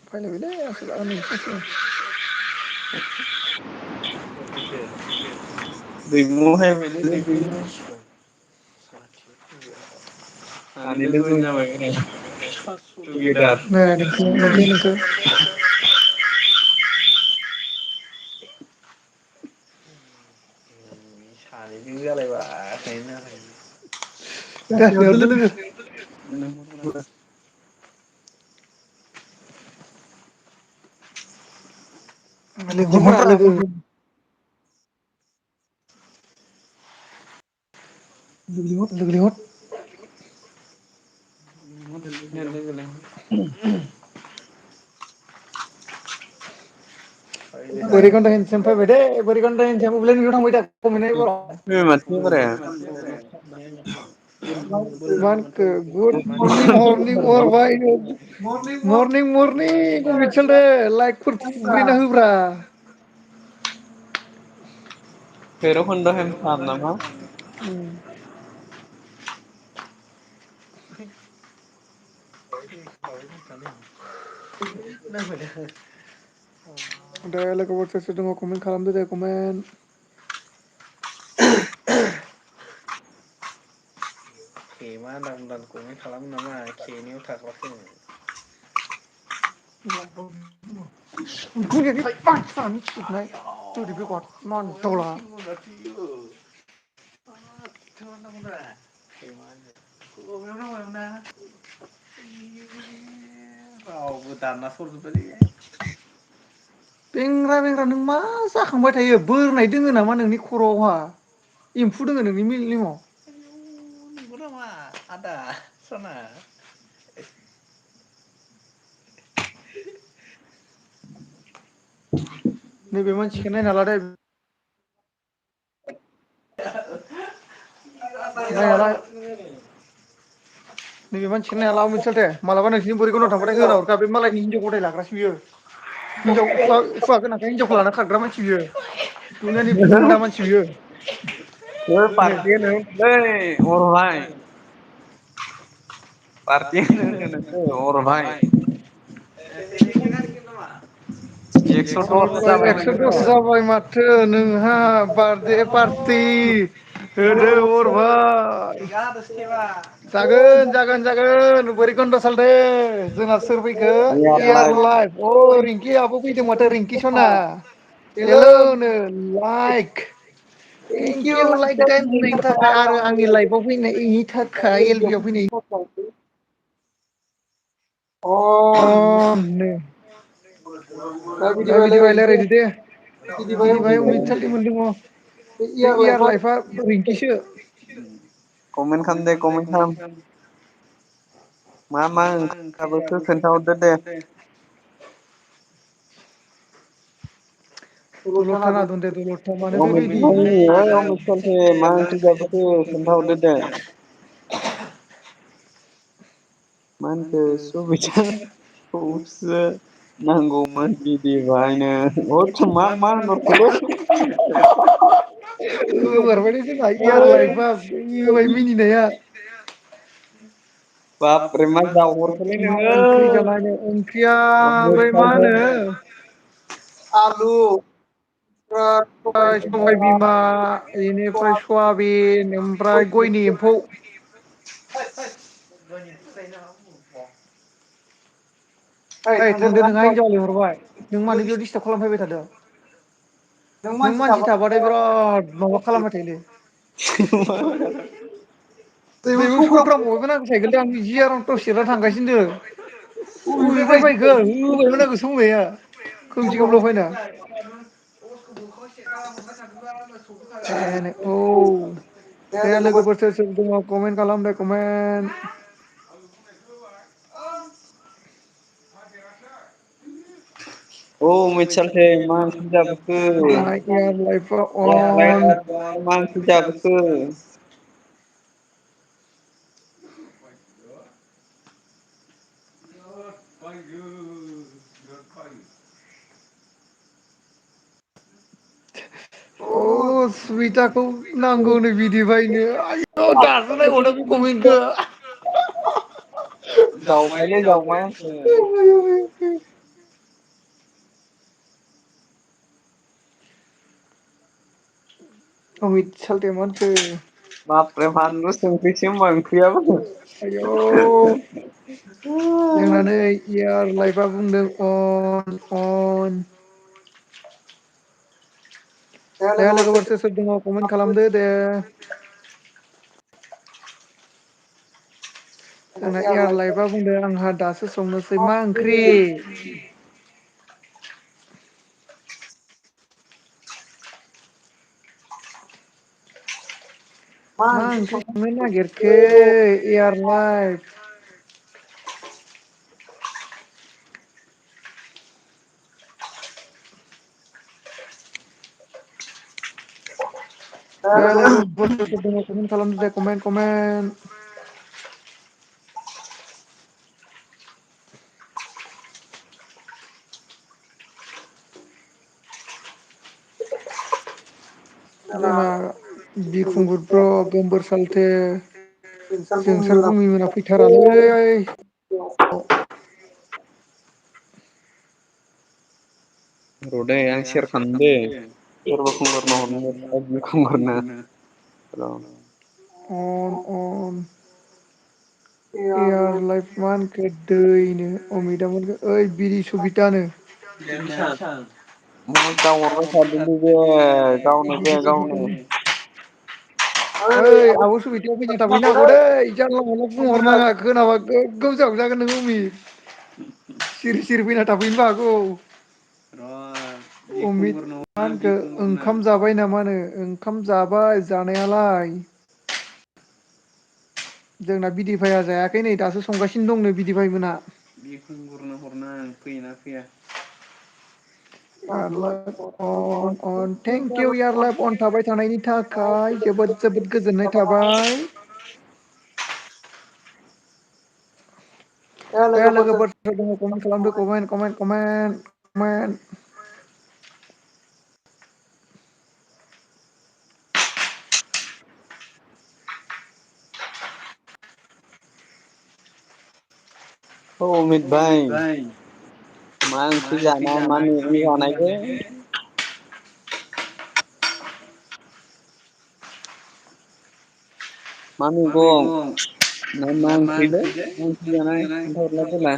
फैलायबायलै आसोल आंनि सानै लोगो जाबाय टुगेदार सानैजों जालायबाय दासो हरदो लोगो लिंहरब्रा लोगो लोगो लिंहर बोरिगोनदा हिनसेन फैबाय दे बोरिगोनदा हिनसेन बबेलाय नोंनियाव थांबाय दा कमेन्टआ एबाराव माथो बाराया मा होनखो गुड मर्निं हरनि हरबाय मर्निं मर्निं मिथिल दे लाइकफोर फुग्रिना होब्रा भैरबखुन्द हेमसार नामा दे लोगोफोर सोर सोर दङ कमेन्ट खालामदो दे कमेन्ट खेमा होनना बुंदां कमेन्ट खालामो नामा खेनियाव थाग्राखौ रावबो दानना हरजोब्बायलै बेंग्रा बेंग्रा नों मा जाखांबाय थायो बोरनाय दोङो नामा नोंनि खर'आवहा एम्फौ दोङो नोंनि मेलेमाव नंगौ नामा आदा सना नैबे मानसिखौ नायना ला दे नायना ला नैबे मानसिखौ नायना ला मिथियाल दे मालाबा नोंसिनि बरिखौनाव थांबाथाय होना हरखा बे मालायनि हिनजाव गथाय लाग्रासो बियो हिनजाव हुवा गोनांखाय हिनजावखौ लाना खारग्रा मानसि बियो दुनियानि बुन्दा मानसि बियो पार्टि होनो अरहाय पार्टि होनो होनदों नोंखौ अरभाय एकस' दस जाबाय एकस' दस माथो जाबाय माथो नोंहा बार्थडे पार्टि होदो अरभाय जागोन जागोन जागोन बोरिखोन्द सालथे जोंहा सोर फैखो एयार लाइफ अ रिंकि आब' फैदों माथो रिंकि सना hello know like thank you like time होनायनि थाखाय आरो आंनि लाइफआव फैनायनि थाखाय एल बि आव फैनाय अ दा भिडिअ' रायलायदो दे बिदि बाहाय उमुक सालथे मोन बे इयार लाइफआ रिंकिसो कमेन्ट खालाम दे कमेन्ट खालाम मा ओंख्रि जाबोखो खोन्थाहरदो दे दलद थाना दं दे दलद था मानोथो अमित बिदि भाई अमित सालथे मा ओंख्रि जाबोखो खोन्थाहरदो दे मा होनखो सुबिदाखौसो नांगौमोन बिदि बाहायनो मा होनहरखोलै गोमोरबायलै जोंहा इयार लाइफआ होबाय मिनिनाया बाबरे मा जावहरखोलै मा नोङो ओंख्रि जानायनो ओंख्रिया बै मा होनो आलु सबाय बिमा बेनिफ्राय सयाबिन ओमफ्राय गयनि एम्फौ ओइ थांदो नोंहा हिनजावा लिंहरबाय नों मानो बेयाव डिस्टार्ब खालामफैबाय थादों नों मानसि थाबाथाय बिराद माबा खालामबाय थायोलै दैबो सौग्राम अबेबा नांगौ साइकेल आं जि आराम सेरना थांगासिनो अबेनिफ्राय फैखो होबायमोन आंखौ सौनाया खोमसि खोमलाव फैना औ दे लोगोफोर सोर सोर दङ कमेन्ट खालाम दे कमेन्ट औ मिथियालथे मा ओंख्रि जाबोखो इयार लाइफआ अन मा ओंख्रि जाबोखो अ सुमिताखौ नांगौनो बिदि बायनो आयौ दासो नायबावदों बे कमेन्टखौ जावबायलै जावबाय आंखो अमित सालथे मानसि बाबरे फानलु संख्रिसो होमबा ओंख्रियाबो आयौ जोंना नै इयार लाइफा बुंदों अन दे लोगोफोर सोर सोर दङ कमेन्ट खालामदो दे जोंना एयार लाइफा बुंदों आंहा दासो संनोसै मा ओंख्रि मा ओंख्रि संनो नागिरखो एयार लाइफ दे लोगोफोर सोर सोर दङ कमेन्ट खालामदो दे कमेन्ट जोंना बिखुंगुर ब्र गोमबोर सालथे जोंसार भुमि मोना फैथारालै रदे आं सेयार खालामनो दे सोरबा खमरनो हरनो खमरनो र अन एयार लाइफ मा होनखो दैनो अमिता मोनखो ओइ बिरि सुबितानो गावहरबाय थादोलै बे गावनो बे गावनो ओइ आब' सुबितिया फैना थाफैनो हागौ दै जानला मोनला बुंहरनाङा खोनाबा गोग्गोम जाबजागोन नों अमित सिरि सिरि फैना थाफैनोबो हागौ अमित मा होनखो ओंखाम जाबाय नामानो ओंखाम जाबाय जानायालाय जोंना बिदि भाइया जायाखै नै दासो संगासिनो दंनो बिदि भाइ मोना बिखुंगुरनो हरनो आं फैयोना फैया अन थेंक इउ यार लाइफ अन थाबाय थानायनि थाखाय जोबोद जोबोद गोजोननाय थाबाय दे लोगोफोर सोर दङ कमेन्ट खालामदो कमेन्ट औ अमित भाइ मा ओंख्रि जानाय मा मैगं जानायलै मा मैगं मा ओंख्रिलै मा ओंख्रि जानाय खोन्थाहरलाय देलाय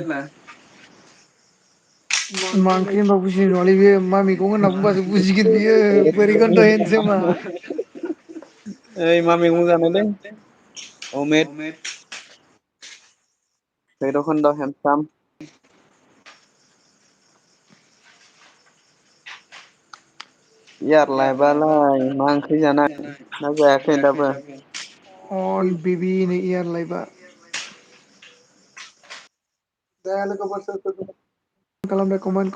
मा ओंख्रि होनबा बुजिनाय नङालै बेयो मा मैगं होनना बुंबासो बुजिगोन बियो बोरै खोन्था हेनसेमा ओइ मा मैगं जानायलै अमित भैरबखुन्द हेन्डसाम इयार लाइफआलाय मा ओंख्रि जानाय ना जायाखै दाबो अन बिबिनो इयार लाइफआ दे लोगोफोर सोर सोर दङ खालामदो कमेन्ट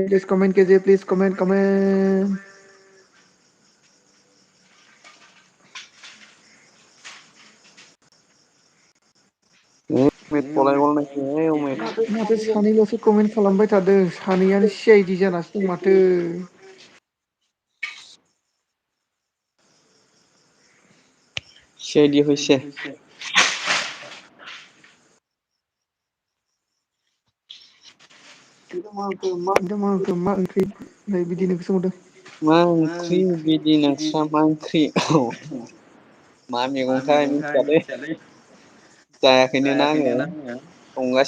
प्लिज कमेन्ट कीजिए प्लिज कमेन्ट अमित पलायबावनायसै अमित माथो सानैल'सो कमेन्ट खालामबाय थादों सानैयानो सि आइ डि जानासो दं माथो सि आइ डि फैसे मा ओंख्रि नै बिदिनोसो सोंहरदों मा ओंख्रि बिदि नोंस्रा मा ओंख्रि औ मा मैगंथाय मिथियालै जायाखैनोना आङो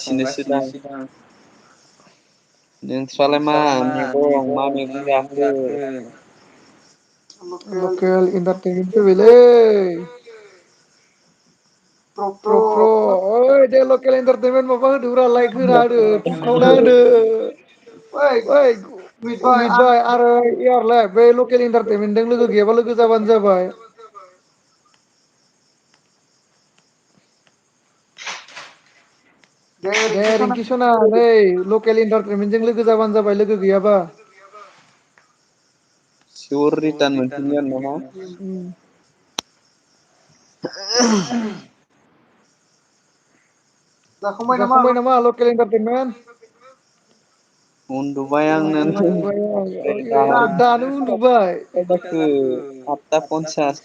संगासिनोसो दां नोंस्रालाय मा मैगं मा मैगं जाखो लकेल इन्टारटेनमेन्ट फैबायलै ओइ दे लकेल इन्टारटेनमेन्ट माबा होदोब्रा लाइक होना होदो थुख्रावना होदो ओइ अमित भाइ आरो एयारलाइफ बै लकेल इन्टारटेनमेन्टजों लोगो गैयाबा लोगो जाबानो जाबाय दे रिंकि सना नै लकेल इन्टारटेनमेन्टजों लोगो जाबानो जाबाय लोगो गैयाबा सियर रिटार्न मोनफिनगोन नामा जाखांबाय नामा लकेल इन्टारटेनमेन्ट उन्दुबाय आंनो दानो उन्दुबाय आठथा पन्सास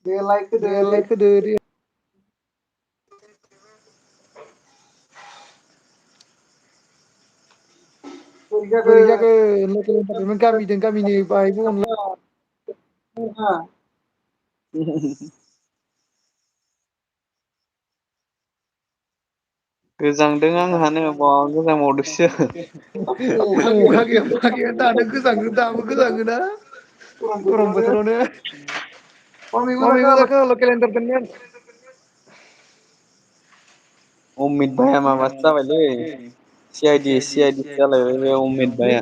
दे लाइक होदो दे। बोरै जागोन लकेल एन्टारटेनमेन्ट गामिजों गामिनि बाहायबो अनला गोजांदों आंहानो बाव गोजांबावदोंसो। अखा गैया मा गैया दानो गोजाङो दाबो गोजाङोना गरम बोथोरावनो। मा मैगं जाखो लकेल एन्टारटेनमेन्ट? अमित भाइया माबासो जाबायलै सि आइ डि जालायबाय बे अमित भाइया।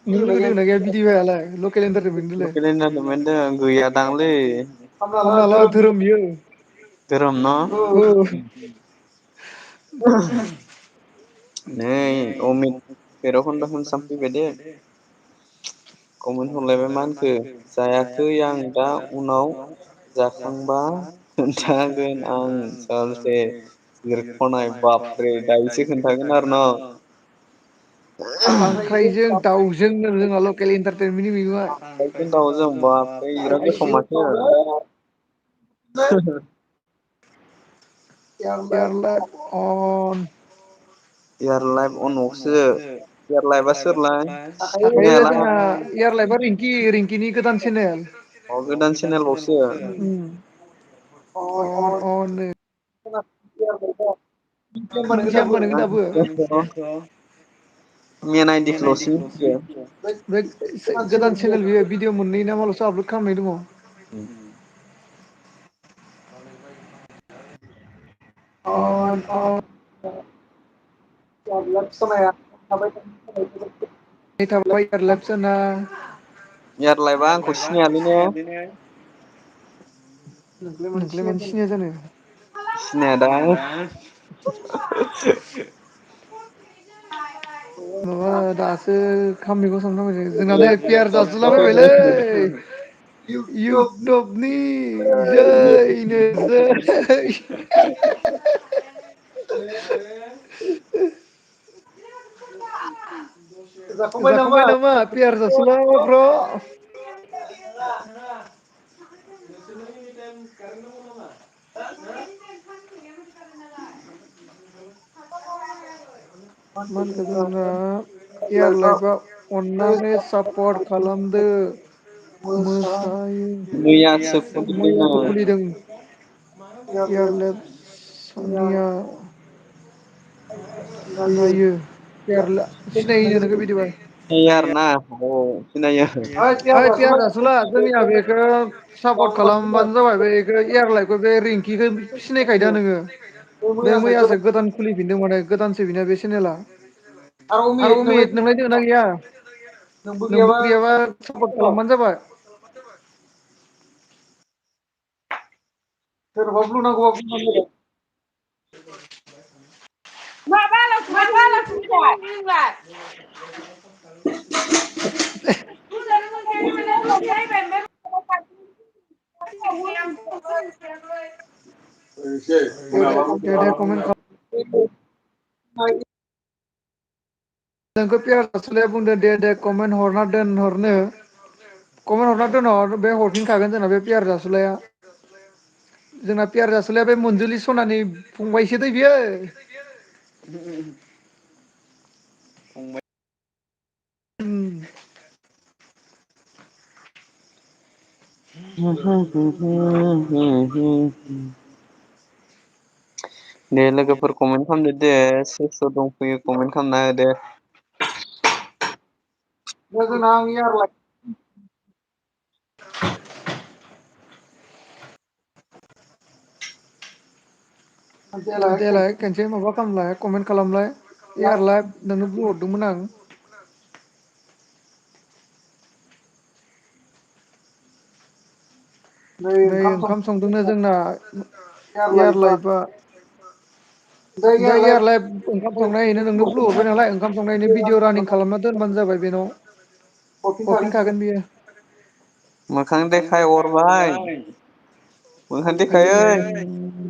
नों लोगो दोंना गैया बिदि भाइयालाय लकेल एन्टारटेनमेन्टदोलाय? लकेल एन्टारटेनमेन्टजों गैयादांलै हामना ला धोरोम बियो। धोरोम न'? औ नै अमित भैरबखुन्दसिम फैबाय दे। कमेन्ट हरलायबाय मा होनखो जायाखै आं दा उनाव जाखांबा खोन्थागोन आं सालथे सिरख'नाय बाबरे दायोसो खोन्थागोन आरो न'। खांख्राइजों दाउजोंनो जोंहा लकेल इन्टारटेनमेन्टनि मैगङा। खांख्रायजों दाउजों बाबरे बिराद गोथाव माथो अन इयार लाइफ अनआवसो इयार लाइफआ सोरलाय थाखायोलै सिनायालां जोंना इयार लाइफा रिंकिनि गोदान चेनेल। अ गोदान चेनेलबावसो अन नो मिथिया होमबा नोङो दाबो? मेन आइदिखौल'सो मिथियो बे गोदान चेनेल बियो भिडिअ मोननै ना माल'सो आपलड खालामनाय दङ। अन अन इयार लाइफआ आंखौ सिनायालै ने नोंखौलाय मानो सिनाया जानो? सिनायादां माबा दासो खाम मैगं संनो नामायदों जोंना नै पियार जासोला बायबायलै इउटुबनि जैनो जै जाखांबाय नामा पियार जासुला ब्र'? मा होनखो जोंना इयार लाइफआ अननानै सापर्ट खालामदो। मोसायो मैयासो खुलिदोंनो मैयासो खुलिदों। इयारलेब सनिया सिनायो केरेला सिनायो नोङो बिदिबा सिनायो आरोना औ सिनायो ओइ पियार जासुला जोंनिया बेखौ सापर्ट खालामबानो जाबाय बेखौ एयारलाइफखौ बे रिंकिखौ सिनायखायोदा नोङो बे मैयासो गोदान खुलिफिनदों माने गोदानसो बिना बे चेनेला आरो अमित नोंलाय दोंना गैया नोंबो गैयाबा सापर्ट खालामबानो जाबाय सोरबा ब्लु नांगौबा बुंबानो जाबाय दे दे कमेन्ट खालाम नोंखौ पियार जासुलाया बुंदों दे दे कमेन्ट हरना दोनहरनो कमेन्ट हरना दोनहर बे हरफिनखागोन जोंना बे पियार जासुलाया जोंना पियार जासुलाया बे मनजुलि सनानि फंबायसो दै बियो फंबाय दे लोगोफोर कमेन्ट खालामदो दे सोर सोर दंफैयो कमेन्ट खालामना हो दे देलाय खनसे माबा खालामलाय कमेन्ट खालामलाय एयारलाइफ नोंनो बुंहरदोंमोन आं नै ओंखाम संदोंनो जोंना इयार लाइफआ दा इयारलाइफ ओंखाम संनायैनो नोंनो ब्लु हरबाय नालाय ओंखाम संनायनि भिडिअ रानिं खालामना दोनबानो जाबाय बेनाव हरफिनखागोन बियो मोखां देखाय अरभाय मोखां देखाय ओइ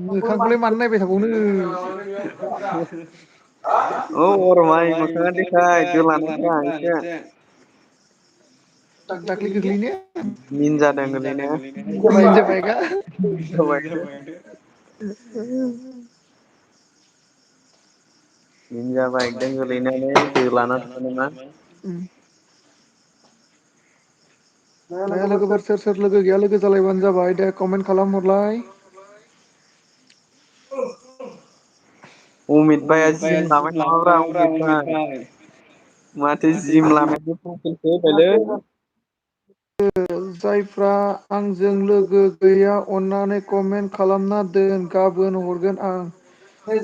मोखांखौलाय मानो नायबाय थाबावनो औ अरमाय मोखाङा देखाय दोलानायफ्रा एसे दाख्लै गोग्लैनाया मिन जादों गोलैनाया मिनजाबायगा मिन जाबाय एकदम गोलैनानै दोलाना थांनाय नङा। दे लोगोफोर सोर सोर लोगो गैया लोगो जालायबानो जाबाय दे कमेन्ट खालामहरलाय। अमित भाइया जिम लाबाय नामाब्रा अमित भाइ माथो जिम लानायनि प्रफाइलसो होबायलै। जायफ्रा आंजों लोगो गैया अननानै कमेन्ट खालामना दोन गाबोन हरगोन आं।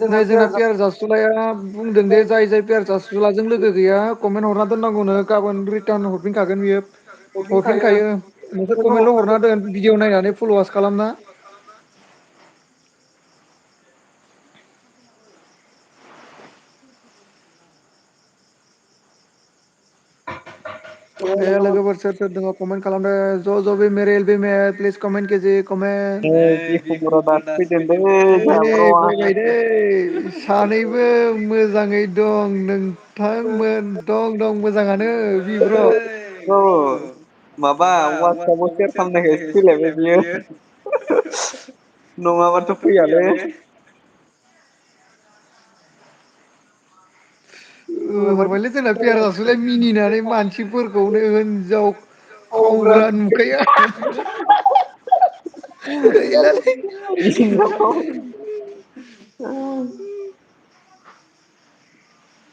नै जोंना पियार जासुलाया बुंदों दे जाय जाय पियार जासुलाजों लोगो गैया कमेन्ट हरना दोननांगौनो गाबोन रिटार्न हरफिनखागोन बियो। हरफिनखायो नोंसोर कमेन्टल' हरना दोन भिडिअ नायनानै फल'वार्स खालामना। दे लोगोफोर सोर सोर दङ कमेन्ट खालामदो ज' ज' मेरे एल बे में प्लिज कमेन्ट कीजिए कमेन्ट। बिखुमबरा दासो फैदोंलै जोंहा ब्र'आ फैबाय दे सानैबो मोजाङै दं नोंथांमोन दं मोजाङानो बिब्र'। औ माबा वाटसापआव सेयार खालामनायखायसो फैलायबाय बियो नङाबाथ' फैयालै। हरबायलै जोंना पियार जासुलाय मिनिनानै मानसिफोरखौनो होनजाव खावग्रा नुखाया गैलालै।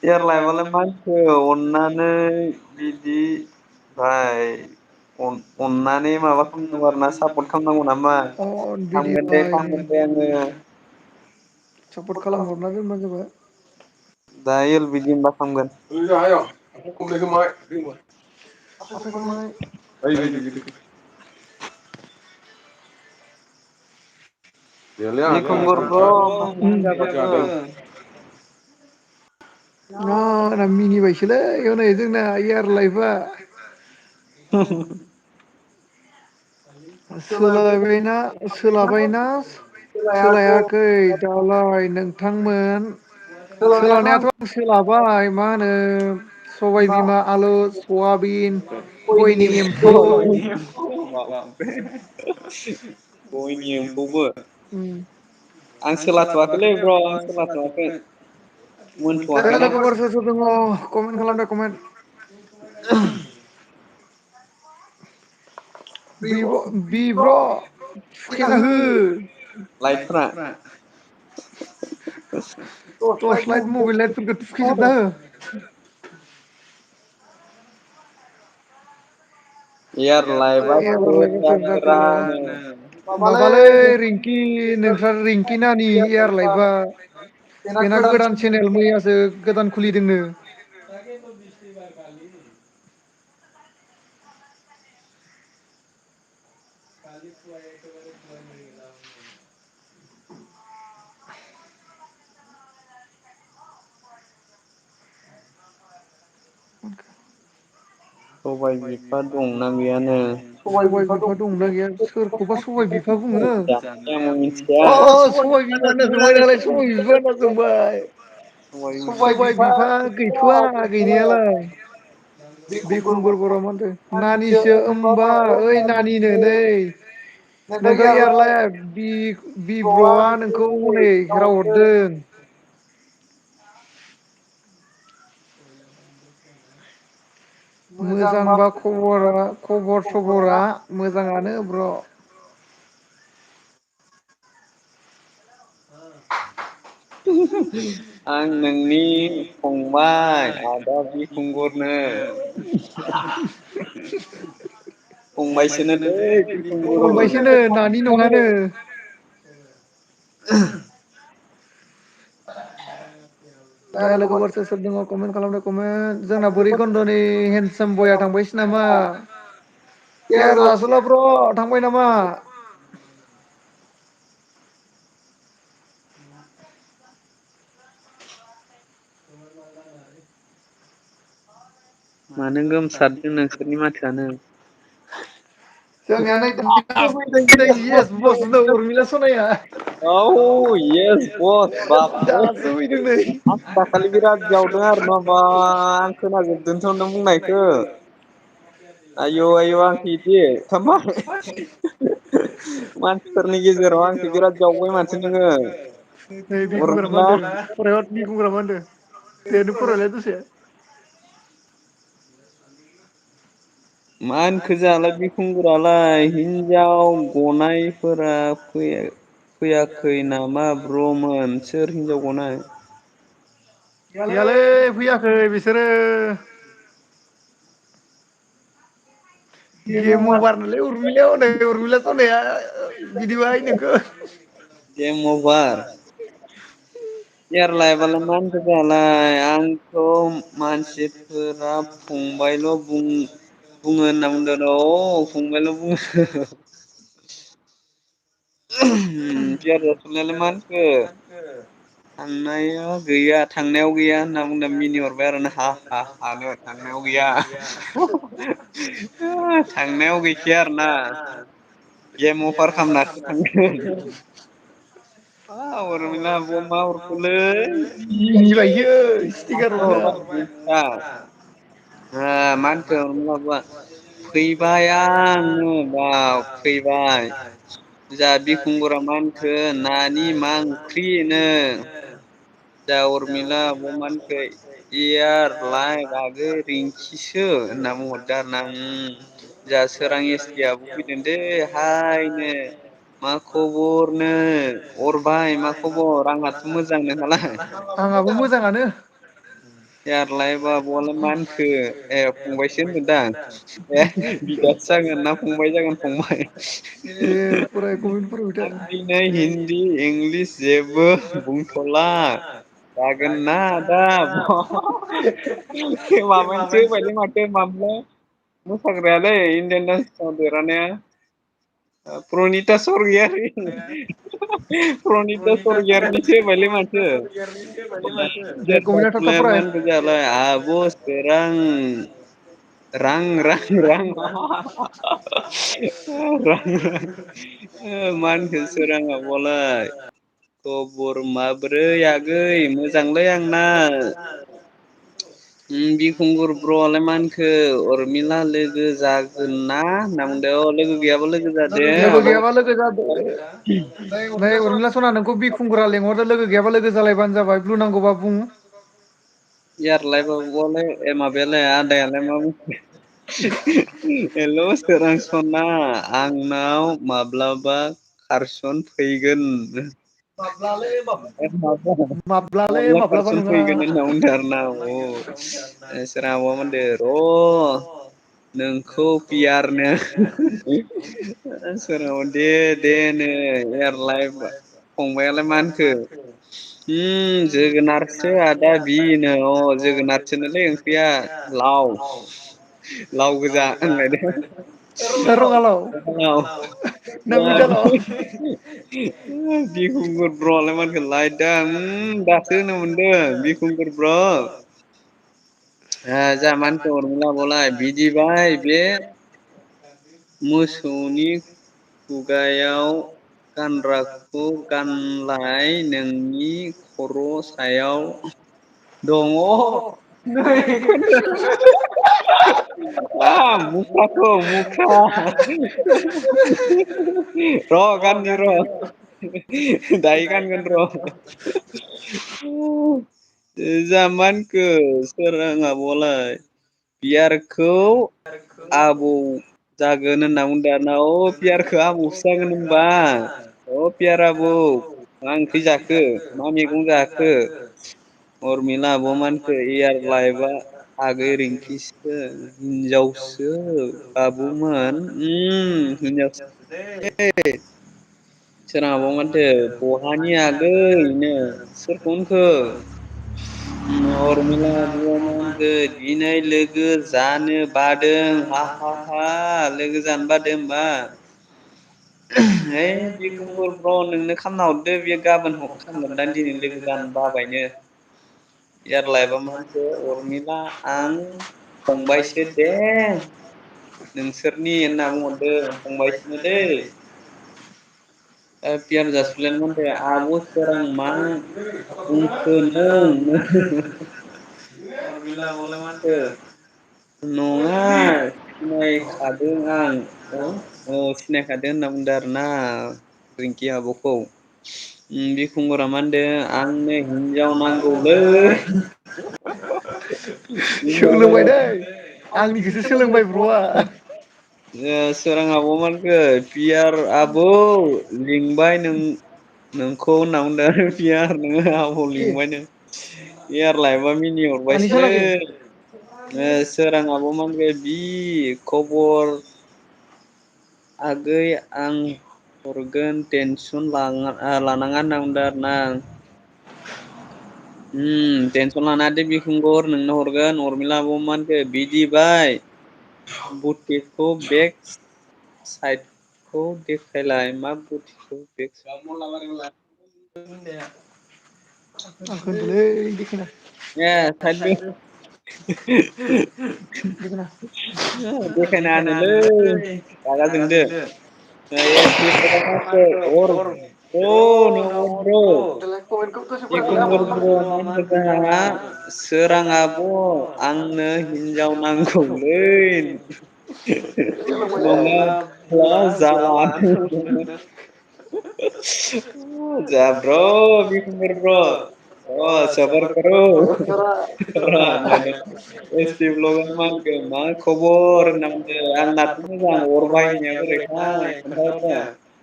पियार लाइबालाय मानसि अननानै बिदि भाय अननानै माबा खालामनांगौ आरो ना सापर्ट खालामनांगौ नामा बिदि थांगोन दे थांगोन दे आङो। सापर्ट खालामहरना दोनबानो जाबाय। दा एल बि दि होनबा खालामगोन। बिखुंगर ब्र' मा जाबावखो मिनिबायसोलै हनै जोंना इयार लाइफआ। सोलायबायना सोलाबायना सोलायाखै दालाय नोंथांमोन सोलानायाथ' सोलाबाय मा होनो सबाय बिमा आलु सयाबिन गयनि एम्फौ गयनि एम्फौबो आं सोलाथ'वाखैलै ब्र' आं सोलाथ'वाखै मोनथ'वाखैना लोगोफोर सोर सोर दङ कमेन्ट खालामदो कमेन्ट। बिब्र' थुखेना हो लाइटफ्रा टर्स लाइट मबाइल लाइटफोरखौ थुखेजोबना हो। एयार लाइबाबो जाथारानो माबालै रिंकि नोंस्रा रिंकि नानि एयार लाइफआ बेना गोदान चेनेल मैयासो गोदान खुलिदोंनो। सबाय बिफा दंना गैयानो सबाय बिफा दंना गैया सोरखौबा सबाय बिफा बुङो। आंबो मिथिया सबाय बिमा होनना सोंबाय नालाय सबाय बिफा होनना सोंबाय। सबाय बिफा गैथ'वा गैनायालाय। बिखुंगुर बर' मा होनदों नानिसो होमबा ओइ नानिनो नै नोंखौ एयारलाय बिब्र'आ नोंखौ हनै राव हरदों। मोजांबा खबर सबरा मोजाङानो ब्र'। आं नोंनि फंबाय आदा बिखुंगुरनो फंबायसोनोलै बिखुंगुर फंबायसोनो नानि नङानो। दे लोगोफोर सोर सोर दङ कमेन्ट खालामदो कमेन्ट जोंना बोरिखन्ध'नि हेन्दसाम बया थांबायसो नामा पियार जासुला ब्र' थांबाय नामा? मानो गोमसारदों नोंसोरनि माथोआनो जोंनिया नै दासो फैदों नै येस बस नो उर्मिला सनाया औ येस बस बाबरे दासो फैदों नै आं दाखालि बिराद जावदों आरो ना बा आं खोनाजोबदोंथ' नों बुंनायखौ आयौ आयौ आंखो इदि खामबाय मानसिफोरनि गेजेराव आंखो बिराद जावबाय माथो नोङो नै बिखुंगारा मा उरमिला होनदों फरायबा बिखुंगारा मा होनदों दे नों फरायलाय दसे मा होनखो जोंहालाय बिखुंगुरालाय हिनजाव गनायफोरा फैयाखै नामा ब्रमोन सोर हिनजाव गनाय गैयालै फैयाखै बिसोरो गेम अभार नोलै उरमिलायाव हनै उरमिलासो हनै बिदिबाय नोंखो गेम अभार एयारलाइफआलाय मा होनखो जोंहालाय आंथ' मानसिफोरा फंबायल' बुङो होनना बुंदों र' फंबायल' बुङो पियार मा होनखो थांनाया गैया थांनायाव गैया होनना बुंना मिनिहरबाय आरोना हानो थांनायाव गैया थांनायाव गैखाया आरोना गेम अभार खालामनासो थांगोन उरमिला आब'आ मा हरखोलै मिनिबायसो स्टिकार माथो हरना हरबाय बुरजा मा होनखो उरमिला आब'आ फैबाय आङो बाव फैबाय जोंहा बिखुंगुरा मा होनखो नानि मा ओंख्रिनो जा उरमिला आब'आ मा होनखो इयार लाइफ आगै रिंकिसो होनना बुंहरदो आरोना जा सोरां एसटि आबो फैदों दै हायनो मा खबरनो अरबाय मा खबर आंहाथ' मोजां नोंहालाय आंहाबो मोजाङानो एयारलाइफ आब'आलाय मा होनखो ए फंबायसो होनगोनदां बिदासो जागोन ना फंबाय जागोन फंबाय दे फराय कमेन्टफोराव आं बिथा दिनै हिन्दी इंलिस जेबो बुंथ'ला जागोन ना आदा माबानिसो होबायलै माथो मामोनलाय मोसाग्रायालै इण्डियान डान्सआव देरहानाया प्रनिता सरगियारि प्रनिता सरगियारिनिसो होबायलै माथो दे कमेन्टआ थाब थाब फराय आब' सोरां रां रां रां मा होनखो सोरां आब'आलाय खबर माब्रै आगै मोजांलै आंना बिखुंगुर ब्र'आलाय मा होनखो उरमिला लोगो जागोन ना होनना बुंदों अ लोगो गैयाबा लोगो जादो लोगो गैयाबा लोगो जादो नै उरमिला सना नोंखौ बिखुंगुरा लेंहरदो लोगो गैयाबा लोगो जालायबानो जाबाय ब्लु नांगौबा बुं इयारलाइफ आब'आलाय माबायालाय आदायालाय मा बुंखो हेल' सोरां सना आंनाव माब्लाबा कारसन फैगोन माब्लालै माब्ला माब्लाबा कारसन नङा फैगोन होनना बुंदों आरोना सोरां आब'आ मा होनदों र' नोंखौ पियारनो सोरां दे देनो एयारलाइफ फंबायालाय मा होनखो जोगोनारसो आदा बिनो अ जोगोनारसोनोलै ओंख्रिया लाव लाव गोजा होनलायदों ना रङालाव ना गोजालाव बिखुंगुर ब्र'आलाय मा होनखो लायदां दासो होनो मोनदों बिखुंगुर ब्र' जा मा होनखो उरमिला आब'आलाय बिदिबाय बे मोसौनि खुगायाव गानग्राखौ गानलाय नोंनि खर' सायाव दङ नै मुख्राखौ मुख्रा र' गाननि र' दायो गानगोन र' जाहा मा होनखो सोरां आब'आलाय बियारखौ आबौ जागोन होनना बुंदों आरोना अ पियारखौ आबौसो जागोन होनबा अ पियार आबौ मा ओंख्रि जाखो मा मैगं जाखो उरमिला आब'आ मा होनखो इयार लाइफआ आगै रिंकिसो हिनजावसो बाबुमोन हिनजावसो सोरां आब'आ माथो बहानि आगैनो सोरखौ होनखो उरमिला आब'आ मा होनखो दिनै लोगो जानो बादों लोगो जानो बादो होमबा ओइ बिखुंगुर ब्र नोंनो खालामना हरदो बेयो गाबोन खालामगोनदां दिनै लोगो जानो बाबायनो इयार लाइफआ मा होनखो उरमिला आं फंबायसो दे नोंसोरनि होनना बुंहरदों फंबायसोनि दै पियार जासुलायानो मा होनदों आब' सोरां मा बुंखो नों उरमिला आब'आलाय मा होनखो नङा सिनायखादों आं सिनायखादों होनना बुंदों आरोना रिंकि आब'खौ बिखुंगुरा मा होनदों आंनो हिनजाव नांगौलै हिनजाव सोलोंबाय दै आंनिखौसो सोलोंबाय ब्र'आ सोरां आब'मोनखो पियार आबौ लिंबाय नोंखौ होनना बुंदों आरो पियार नोङो आबौ लिंबायनो पियार लायबा मिनिहरबायसो सानैसोहालागै सोरां आब'मोनखो बि खबर आगै आं हरगोन टेनसन लानाङा होनना बुंदों आरोना टेनसन लानाङा दे बिखुंखुर नोंनो हरगोन उरमिला आब'मोनखो बिदिबाय बुथिखौ बेक साइडखौ देखायलाय मा बुथिखौ आंखौ होनदोंलै देखायना ए साइड देखायना देखायना होनोलै रागा जोंदो बिखुंगुर ब्र मा होनखो जोंहा सोरां आब' आंनो हिनजाव नांगौलै नङाब्ला जाला जाब्र' बिखुंगुर ब्र सबर करो एस टि ब्लगार मानखो मा खबर होनना बुंदों आंनाथ' मोजां अर बायनाया बोरैथाय खोन्थाहरदो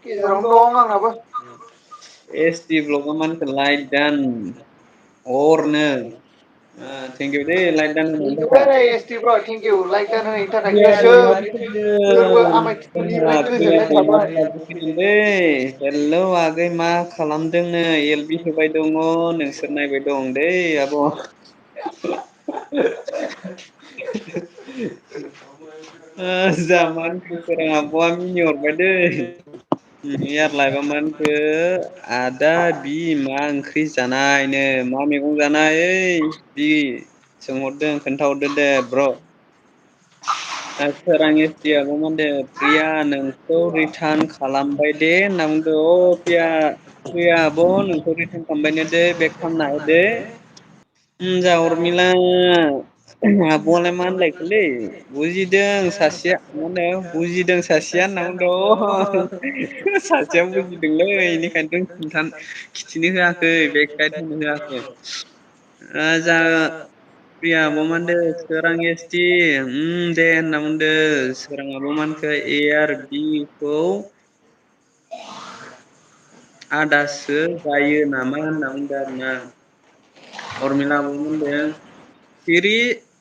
गेजेरावनो दं आंनाबो एस टि ब्लगा मानखो लाइक दान अरनो थेंकिउ दै लाइक दान होनायनि थेंकिउ एस टि ब्र' थेंकिउ लाइक दान होनायनि थाखाय नोंसोरबो आमाय थुख्लुनिफ्राय गोजोननाय थाबाय हेलौ आगै मा खालामदोंनो एल बि होबाय दङ नोंसोर नायबाय दं दै आब' जामानखो सोरां आब'आ मिनिहरबाय दै इयार लायबा मोनखो आदा बि मा ओंख्रि जानायनो मा मैगं जानाय ओइ बि सोंहरदों खोन्थाहरदो दे ब्र' सोरां एस टि आब'मोनदो प्रिया नोंखौ रिटार्न खालामबाय दे होनना बुंदो प्रिया आब' नोंखौ रिटार्न खालामबायनो दे बेक खालामना होदो जा उरमिला आब'आलाय मा होनलायखोलै बुजिदों सासेया मा होनो बुजिदों सासेया होनना बुंदों सासेया बुजिदोंलै बेनिखायनोथ' खिथिनो होआखै बेक साइड होनो होआखै जा प्रिया आब'मोनदो सोरां एस टि दे होनना बुंदो सोरां आब'मोनखो ए आर बि खौ आदासो जायो नामा होनना बुंदों आरोना उरमिला आब' मोनदों सिरि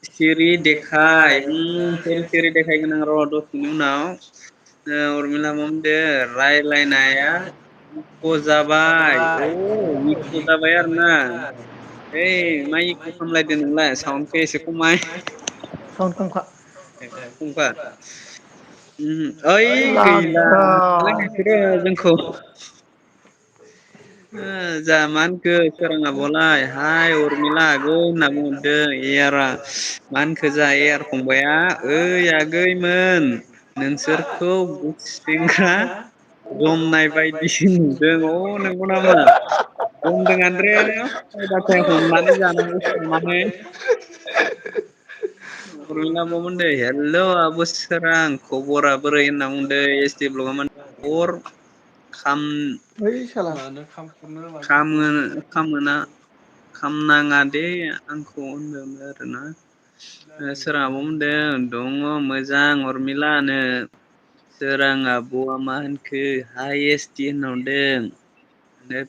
सिरि देखाय सिरि देखायगोन आं र' दसेनि उनाव उरमिला आब' मोनदो रायलायनाया इक' जाबाय इक' जाबाय आरोना ओइ मा इक' खामलायदों नोंलाय साउन्डखौ एसे खमाय साउन्ड खमखा खमखा ओइ गैला लागाव नोंसोरो जोंखौ जा मा होनखो सोरां आब'आलाय हाय उरमिला आगै होनना बुंहरदों एयारा मा होनखो जा एयार फंबाया ओइ आगैमोन नोंसोरखौ गुसेंग्रा जमनाय बायदि नुदों नंगौ नामा जमदोंआनोरे खायदाखाय हमनानै जानांगौ संनानै उरमिला आब' मोनदो हेलौ आब' सोरां खबरा बोरै होनना बुंदो एस टि ब्लगाव अर खाम ओइ साला खामनाङा दे आंखौ होनदों आरोना सोरां आब' मोनदों दङ मोजां उरमिलानो सोरां आब'आ मा होनखो हाइ एस टि होनहरदों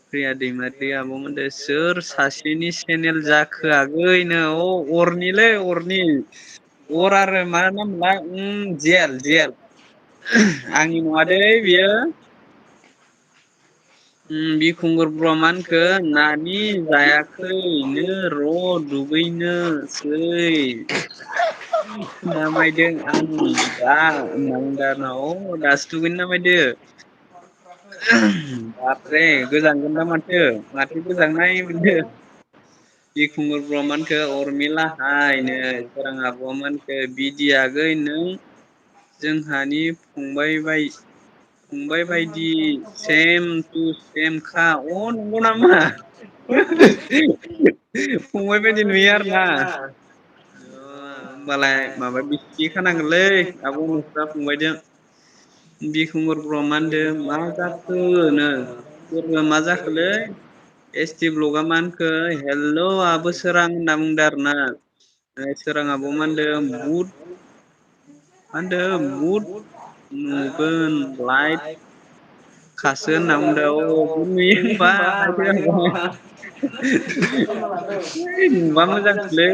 प्रिया दैमारि आब' मोनदो सोर सासेनि चेनेल जाखो आगैनो अरनिलै अरनि अर आरो मा नाममोनलाय जेल जेल आंनि नङा दै बियो बिखुंगुर ब्र मा होनखो नानि जायाखैनो र' दुगैनोसै नामायदों आं दा होनना बुंदों आरोना दासो दुगैनो नामायदो बाबरे गोजांगोन दा माथो गोजांनाय मोनदो बिखुंगुर ब्र मा होनखो अरमिला हायनो सोरां आब' मोनखो बिदि आगै नों जोंहानि फंबाय बायदि सेम टु सेम खा नंगौ नामा फंबाय बायदि नुयो आरो ना होमबालाय माबा बिसि खानांगोनलै आब' नोंस्रा फंबायदों बिरखुंगुर ब्र मा होनदो मा जाखोनो सोरबा मा जाखोलै एस टि ब्लगा मा होनखो हेलौ आब' सोरां होनना बुंदो आरो ना सोरां आब' मा होनदों बुट मा होनदों बुट नुगोन लाइट खासो होनना बुंदों अ नुयो होमबा नुबा मोजांसोलै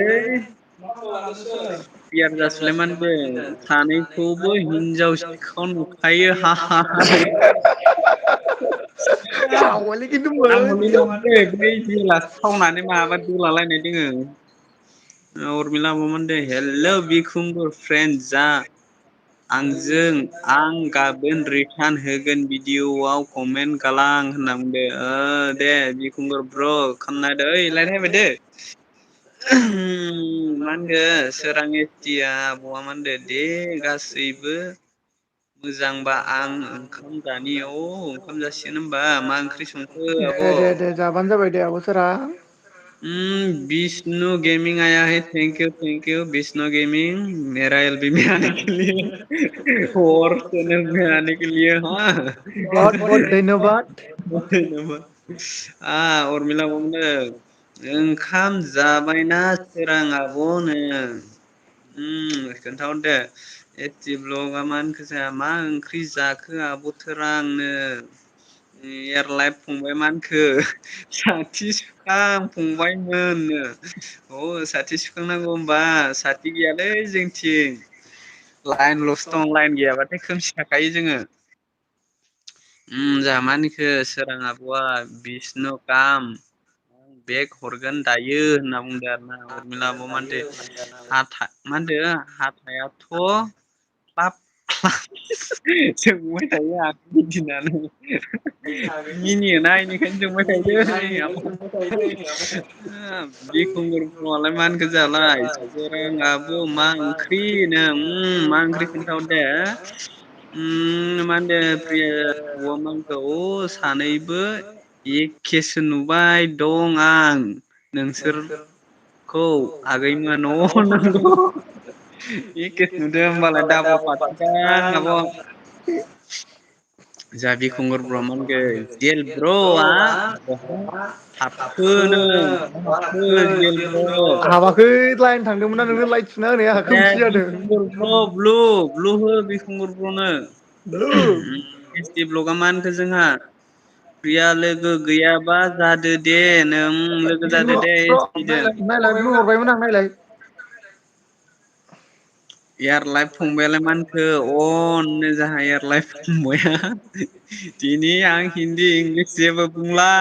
पियार जासुलाय मा होनदों सानैखौबो हिनजाव सिखाव नुखायो हा हा हा सावबायलै खिन्थु आं हले मोजां बै जेला खावनानै माबा दोलालायनाय दोङो उरमिला आब' मा होनदों हेलौ बिखुंगुर फ्रेन्ड जा आंजों आं गाबोन रिटार्न होगोन भिडिअ'आव कमेन्ट गालां होनना बुंदो दे बिखुंगुर ब्र खामना होदो ओइ लाइट हायबाय दो मा होनगो सोरां एसटिया आब'आ मा होनदो दे गासैबो मोजांबा आं ओंखाम जानि ओंखाम जासिगोन होनबा मा ओंख्रि संखो आब' दे जाबानो जाबाय दे आब' सोरां विष्णु गेमिंग आया है थेंक यू विष्णु गेमिंग मेरा एलबी में आने के लिए और चैनल में आने के लिए हाँ बहुत बहुत धन्यबाद उरमिला आब' बुंदों ओंखाम जाबायना सोरां आब'नो खोन्थाहरदो एटि ब्लगआ मा होनखो जाया मा ओंख्रि जाखो आब' सोरांनो एयार लाइफ फंबाय मा होनखो साथि सुखां फंबायमोननो साथि सुखांनांगौ होनबा साथि गैयालै जोंथिं लाइनल'सो दं लाइन गैयाबाथाय खोमसि थाखायो जोङो जाहा मा होनखो सोरां आब'आ बिष्णु काम बेग हरगोन दायो होनना बुंदो आरो ना उरमिला आब'आ मा होनदो मा होनदो हाथायाथ' ख्लाब ख्लाब जोंबाय थायो आं मिथिनानै मिनियोना इनिखायनो जोंबाय थायो जोंनि आब'आ बिरखुंगुर ब्रआलाय मा होनखो जालाय सोरां आब' मा ओंख्रिनो मा ओंख्रि खोन्थाहर दे मा होनदो प्रिया आब'आ मा होनखो सानैबो एखेसो नुबाय दं आं नोंसोरखौ आगैमोन नंगौ एखेसो नुदों होमबालाय डाबल पार्टिदां आब' जा बिरखुंगुर ब्र'आ मा होनगोन जेल ब्र'आ बहा हाबखोनो बहा हाबखो जेल ब्र' हाबाखै लाइन थांदोंमोन ना नोंनो लाइट सुना होनाया खोमसि जादों बिखुंगुर ब्र ब्लु हो बिखुंगुर ब्रनो ब्लु एसटि ब्लगआ मा होनखो जोंहा प्रिया लोगो गैयाबा जादो दे नों लोगो जादो दे एसटिदों नायलाय ब्लु हरबायमोन आं नायलाय एयार लाइफ फंबायालाय मा होनखो अनो जाहा एयार लाइफ फंबाया दिनै आं हिन्दी इंलिस जेबो बुंला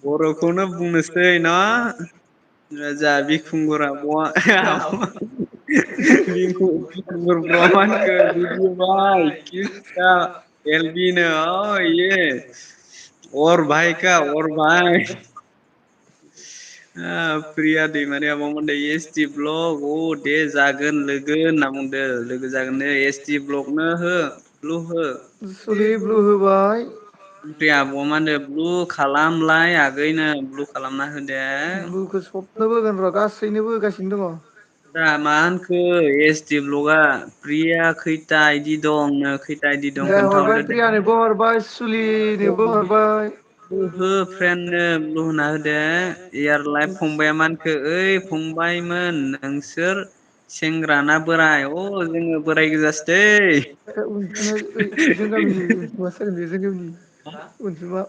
बर'खौनो बुंनोसै न जा बिखुंगुर आब'आ बिखुंगुर ब्र'आ मा होनखो बुजिबाय किसका एलबिनो ये और भाई का और भाई प्रिया दैमारि आब' मोनदों एस टि ब्लग दे जागोन लोगो होनना बुंदो लोगो जागोननो एस टि ब्लगनो हो ब्लु हो सलि ब्लु होबाय ओमफ्राय आब'आ मा होनदो ब्लु खालामलाय आगैनो ब्लु खालामना होदे ब्लुखौ सबनोबो होगोन र' गासैनोबो होगासिनो दङ दा मा होनखो एस डि ब्लगआ प्रिया खैथा आइदि दं खैथा आइदि दं दे हरबाय खोन्थाहरदो दे प्रियानोबो हरबाय सुलिनोबो हरबाय हो फ्रेन्डनो ब्लु होना होदे एयार लाइफ फंबाया मा होनखो ओइ फंबायमोन नोंसोर सेंग्राना बोराय जोङो बोराय गोजासो दै जों गामिनि अनसुमासो जागोन बे जों गामिनि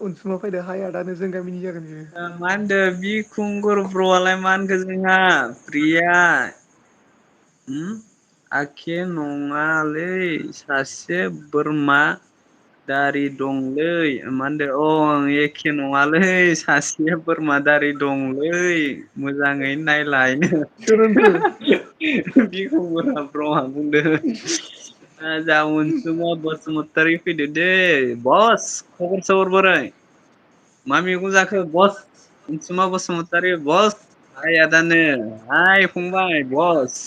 अनसुमा फैदो हाय आदानो जों गामिनि जागोन बियो मा होनदो बिखुंगुर ब्रआलाय मा होनखो जोंहा प्रिया आखे नङालै सासे बोरमा दारि दंलै मा होनदो एखे नङालै सासे बोरमा दारि दंलै मोजाङै नायलायनो सोर होनखो बिखुंगुर ब्रआ बुंदो जा अनसुमा बसुमतारी फैदो दै बस खबर सबर बोरै मा मैगं जाखो बस अनसुमा बसुमतारी बस हाय आदानो हाय फंबाय बस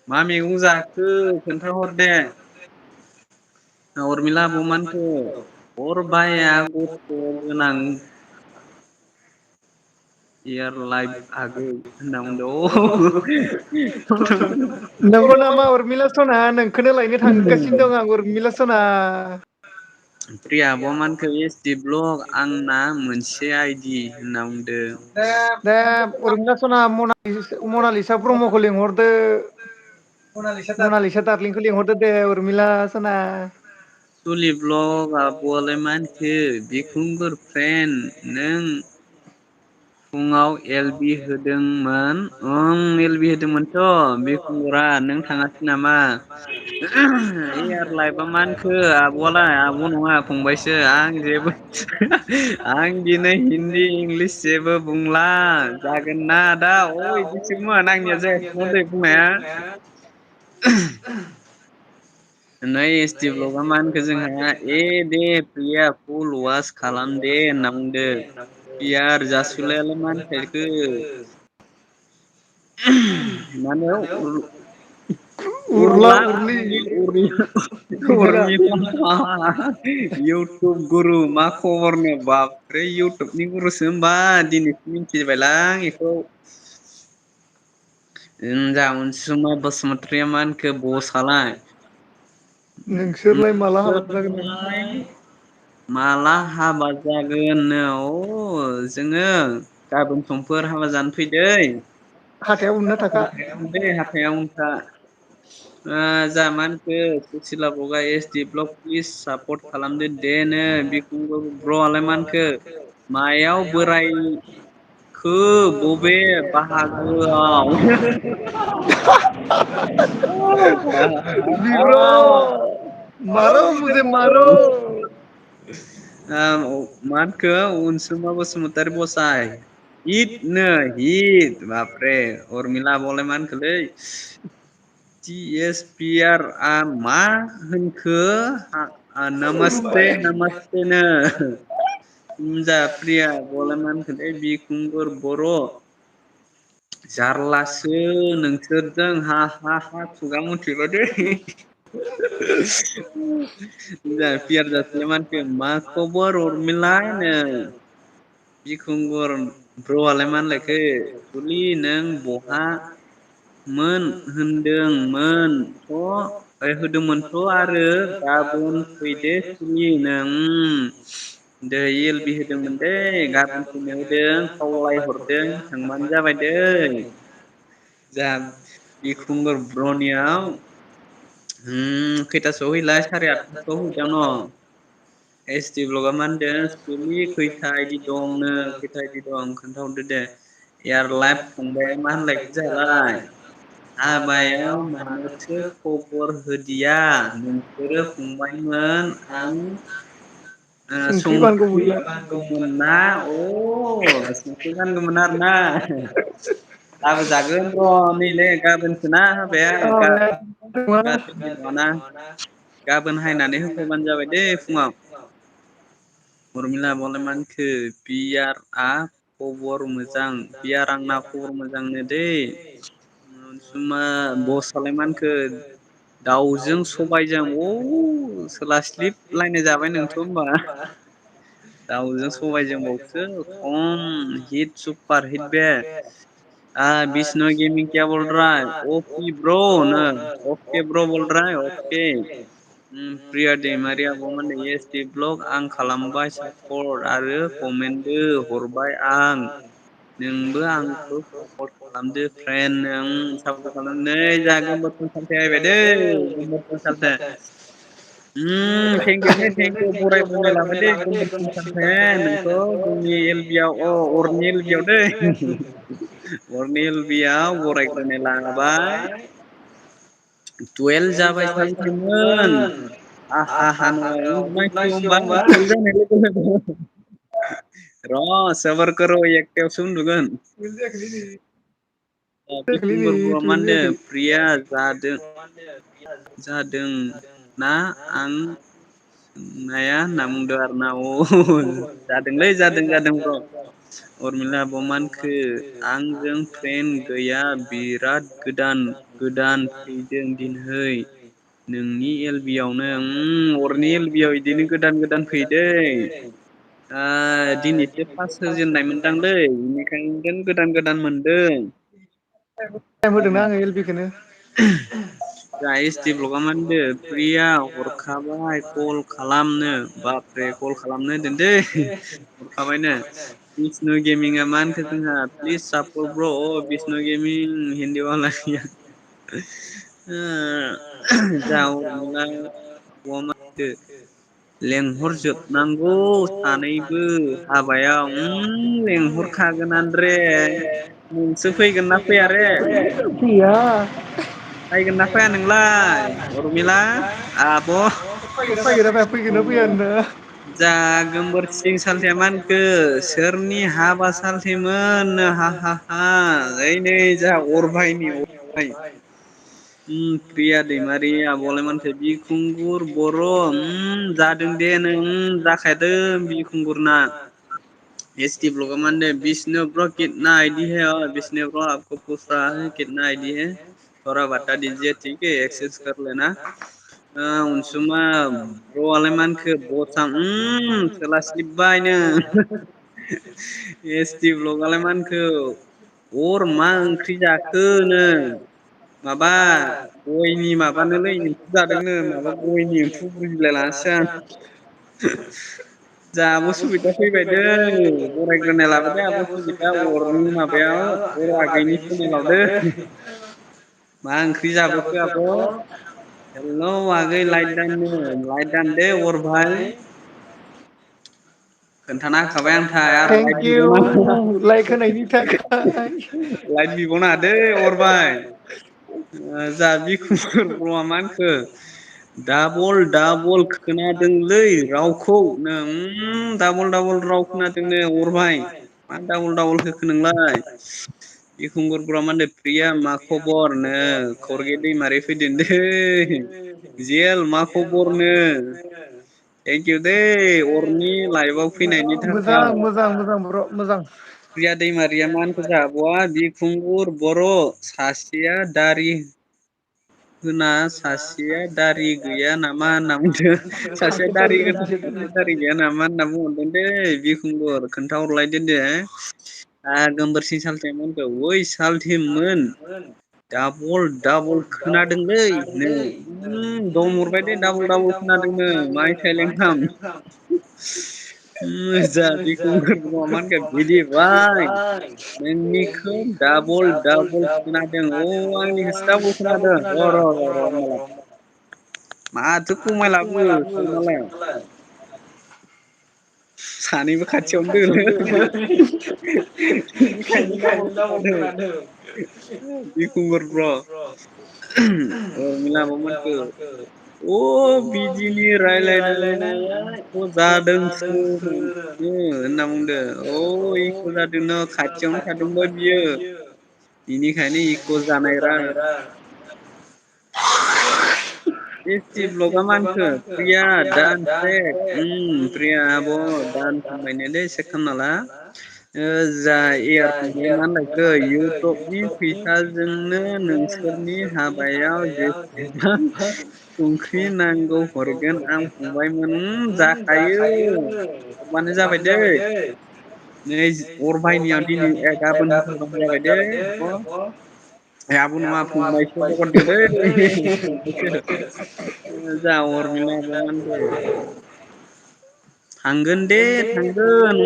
मा मैगं जाखो खोन्थाहर दे उरमिला आब'आ मा होनखो अर बाया गथ' गोनां एयार लाइफ आगै होनना बुंदों नंगौ नामा उरमिला सना नोंखौनो लायनो थांगासिनो दं आं उरमिला सना। प्रिया बमानखो एस डि ब्लग आंना मोनसे आइदि होनना बुंदों। दे उरमिला सना मनालिसा ब्रह्मखौ लिंहरदो। मनालिसा दारलिंखौ लिंहरदो दे उरमिला सना। सलि ब्लग आब'आलाय मानखो बिखुंगुर फ्रेन्ड नों फुङाव एल बि होदोंमोन ओं एल बि होदोंमोनथ' बिखुंगुरा नों थाङासै नामा? एयार लाइफा मानखो आब'आलाय आब' नङा फंबायसो आं जेबो आं दिनै हिन्दी इंलिस जेबो बुंला जागोन ना आदा अ इदिसोमोन आंनिया जायाखैमोन दै बुंनाया। नै एस टि ब्लगा मा होनखो जोंहा ए दे प्रिया फुल वास खालाम दे होनना बुंदो पियार जासुलायालाय मा होनखायखो मा होनो उरला उरलि उरमिला उरमिला इउटुब गुरु मा खबरनो बाबरे इउटुबनि गुरुसो होमबा दिनैसो मिथिबायलां इखौ। जा अनसुमा बसुमतारिया मा होनखो बसआलाय नोंसोरलाय माला हाबा जागोन नो? नोंलाय माला हाबा जागोननो अ जोङो गाबोन समफोर हाबा जानो फै दै। हाथायाव उनना थाखा हाथायाव उनखा जाहा मा होनखो सुसिला ब्लगा S D blog please support खालामदो दे नो बिकुंग ब्रआलाय मा होनखो मायाव बोरायखो बबे बाहागोआव मारो मुझे मारो मा होनखो अनसुमा बसुमतारी बसाय हित नो हित बाबरे उरमिला आब'आलाय मा होनखोलै टि एस पि आर आ मा होनखो नामास्ते नामास्ते नो जा प्रिया आब'आलाय मा होनखोलै बिखुंगुर बर' जारलासो नोंसोरजों हा हा हा खुगा मथेबा दै जा पियार जासिलाय मा होनखो मा खबर उरमिला नो बिखुंगुर ब्रआलाय मा होनलायखो सुलि नों बहा मोन होनदोंमोनथ' होदोंमोनथ' आरो गाबोन फैदो सुलि नो दोहै एल बि होदोंमोन दै गाबोन फैनो होदों खावलायहरदों थांबानो जाबाय दै जा बिखुंगुर ब्रनियाव खैथासोआव हैलाय साराय आठथासोआव हैदों न' एस टि ब्लगआ मा होनदों सुलि खैथा आइदि दंनो खैथा आइदि दं खोन्थाहरदो दे एयार लाइफ फंबाया मा होनलायखो जोंहालाय हाबायाव मानोथो खबर होदिया नोंसोरो फंबायमोन आं संख्रि बानगौमोन ना अ संख्रि बानगौमोन आरो ना लाबोजागोन र' नैलै गाबोनसोना हाबाया गाबोन हायनानै होफैबानो जाबाय दै फुङाव उरमिला आब'आलाय मा होनखो बियारआ खबर मोजां बियार आंना खबर मोजांनो दै अनसुमा बसालाय मा होनखो दाउजों सबायजों सोलास्लिब लायनाय जाबाय नोंथ' होमबा दाउजों सबायजों बावसो खम हिट सुपार हिट बे बिष्णु गेमिं क्या बोल रहा है ओके ब्रो नो अके ब्र' बोल रहा है अके प्रिया दैमारि आब'मोन एस डि ब्लग आं खालामबाय सापर्ट आरो कमेन्टबो हरबाय आं नोंबो आंखौ सापर्ट खालामदो फ्रेन्ड सापर्ट खालाम नै जोंहा गोमबोर फैबाय दै गोमबोर थेंकिउ लै थेंकिउ बराय लाबाय दै गोमबोर नोंखौ जोंनि एल बि आव अरनि एल बि आव दै अरनि एल बि आव बरायग्रोनाय लाबाय 12 जाबाय सानसेमोन उन्दुनांसिगौ होमबा 12 जानाय लोगो लोगो र' सबर कर' एकथायावसो उन्दुगोन बिखुंगार बर'आ मा होनदों प्रिया जादों ना आं सोंनाया होनना बुंदों आरो ना जादोंलै जादों ब्र' उरमिला आब'आ मा होनखो आंजों फ्रेन्ड गैया बिराद गोदान फैदों दिनहै नोंनि एल बि आवनो अरनि एल बि आव बिदिनो गोदान फैयो दै दिनैसो फार्स्ट होजेननाय मोनदांलै बेनिखायनो गोदान गोदान मोनदों। टाइम होदोंना आङो एल पि खौनो। जा एस टि ब्लगा मा होनदों प्रिया हरखाबाय कल खालामनो बाप्रे कल खालामनो होनदों दै हरखाबायनो बिष्णु गेमिंआ मा होनखो जोंहा प्लिस सापर्ट ब्र अ बिष्णु गेमिं हिन्दी वाला गैया जा उरमिला लेंहरजोबनांगौ सानैबो हाबायाव लेंहरखागोन नोंसो फैगोन ना फैया रे फैया फैगोन ना फैया नोंलाय उरमिला आब' फैगोना फैया फैगोना फैया होनना जा गोमबोर सिं सालथेया मा होनखो सोरनि हाबा सालथेमोन हा हा हा ओइ नै जोंहा अरभायनि अरभाय प्रिया दैमारि आब'लाय मानखो बिखुंगुर बर' जादों दे नों जाखादों बिखुंगुरना एस टी ब्लगा मा होनदों बिष्णु ब्र कितना आईडी है और बिष्णु ब्र आपको पूछ रहा है कितना आईडी है थोड़ा बता दीजिए ठीक है एक्सेस कर लेना अनसुमा ब्रआलाय मा होनखो बसआ सोलास्लिबबायनो एस टि ब्लकआलाय मा होनखो अर मा ओंख्रि जाखोनो माबा गयनि माबानोलै एम्फौ जादोंनो माबा गयनि एम्फौ बुजिलाय लाङासै आं जा आब' सुबिता फैबाय दै बरायग्रोनाय लाबोदो आब' सुबिता अरनि माबायाव अर आगैनि चेनेलाव दै मा ओंख्रि जाबोखो आब' हेलौ आगै लाइट दाननो लाइट दान दे अर भाय खोन्थाना होखाबाय आंथाय आरो लाइट थेंक इउ लाइक होनायनि थाखाय लाइट बिबावनाङा दै अरभाय जा बिखुंगुर ब्रआ मा होनखो डाबल डाबल खोनादोंलै रावखौ नो डाबल डाबल राव खोनादोंनो अरभाय मा डाबल डाबल होखो नोंलाय बिखुंगुर ब्रआ मा होनदों प्रिया मा खबर नो खरगे दैमारि फैदों दै जेल मा खबरनो थेंक इउ दै अरनि लाइभआव फैनायनि मोजां थाखाय मोजां मोजां ब्र मोजां प्रिया दैमारिया मा होनखो जोंहा आब'आ बिखुंगुर बर' सासेया दारि होना सासेया दारि गैया नामा होनना बुंदों सासेया दारि गोनां सासेया दारि गैया नामा होनना बुंहरदों दै बिखुंगुर खोन्थाहरलायदो दे गोमबोर सिं सालथेया मा होनखो वै सालथेमोन डाबल डाबल खोनादोंलै नो दम हरबाय दे डाबल डाबल खोनादोंनो माइ साइलेन्ट खाम जा बिखुंगुर ब्रआ मा होनखो बिदिबाय नोंनिखौ डाबल डाबल खोनादों अ आंनिखौसो डाबल खोनादों र' होमबालाय माथो खमायलाबो साउनआलाय सानैबो खाथियावनो दोङो बेनिखायनो डाबल खोनादों बिखुंगुर ब्र अरमिला आब' मोनखो अ बिदिनि रायलायनाया इख' जादोंसो होनना बुंदो अ इख' जादोंनो खाथियावनो थादोंबा बियो बेनिखायनो इक' जानाय रा एस टि ब्लगा मा होनखो प्रिया दान चेक प्रिया आब' दान खालामबायनो दै चेक खालामना ला जा एयारफनखौलाय मा होनलायखो इउटुबनि फैसाजोंनो नोंसोरनि हाबायाव जेसेबां संख्रि नांगौ हरगोन आं फंबायमोन जाखायो हरबानो जाबाय दै नै अर भायनियाव दिनै गाबोन होथारबानो जाबाय दै आब' आब' नङा फंबायसो हरदों दै फंबायसो जा अरमिला आब'आ मा होनदों थांगोन दे थांगोन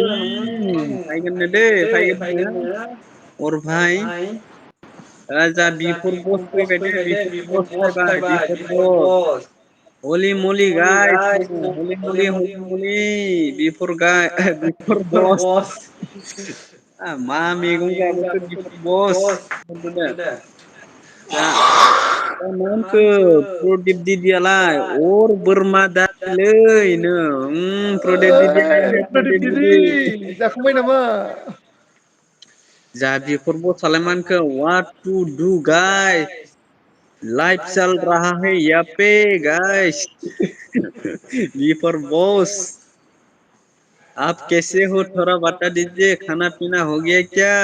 फैगोननो दै फैगोननो अर भाय जा बिफर बस फैबाय दे बिफर बस फैबाय बिफर बस हलि मलि गाइस हलि मलि हलि मलि बिफर बिफर बस मा मैगं जाबोखो बिफर बस दा मा होनखो प्रदिप दिदियालाय अर बोरमा दारिलै नो प्रदिप दिदी आया है प्रदिप प्रदिप गिरि दिदी जाखांबाय नामा जा बिफर बसआलाय मा होनखो वाट टु डु गाइस लाइभ चल रहा है यहाँ पे गाइस बिफर बस आप कैसे हो थोड़ा बता दीजिए खाना पीना हो गया क्या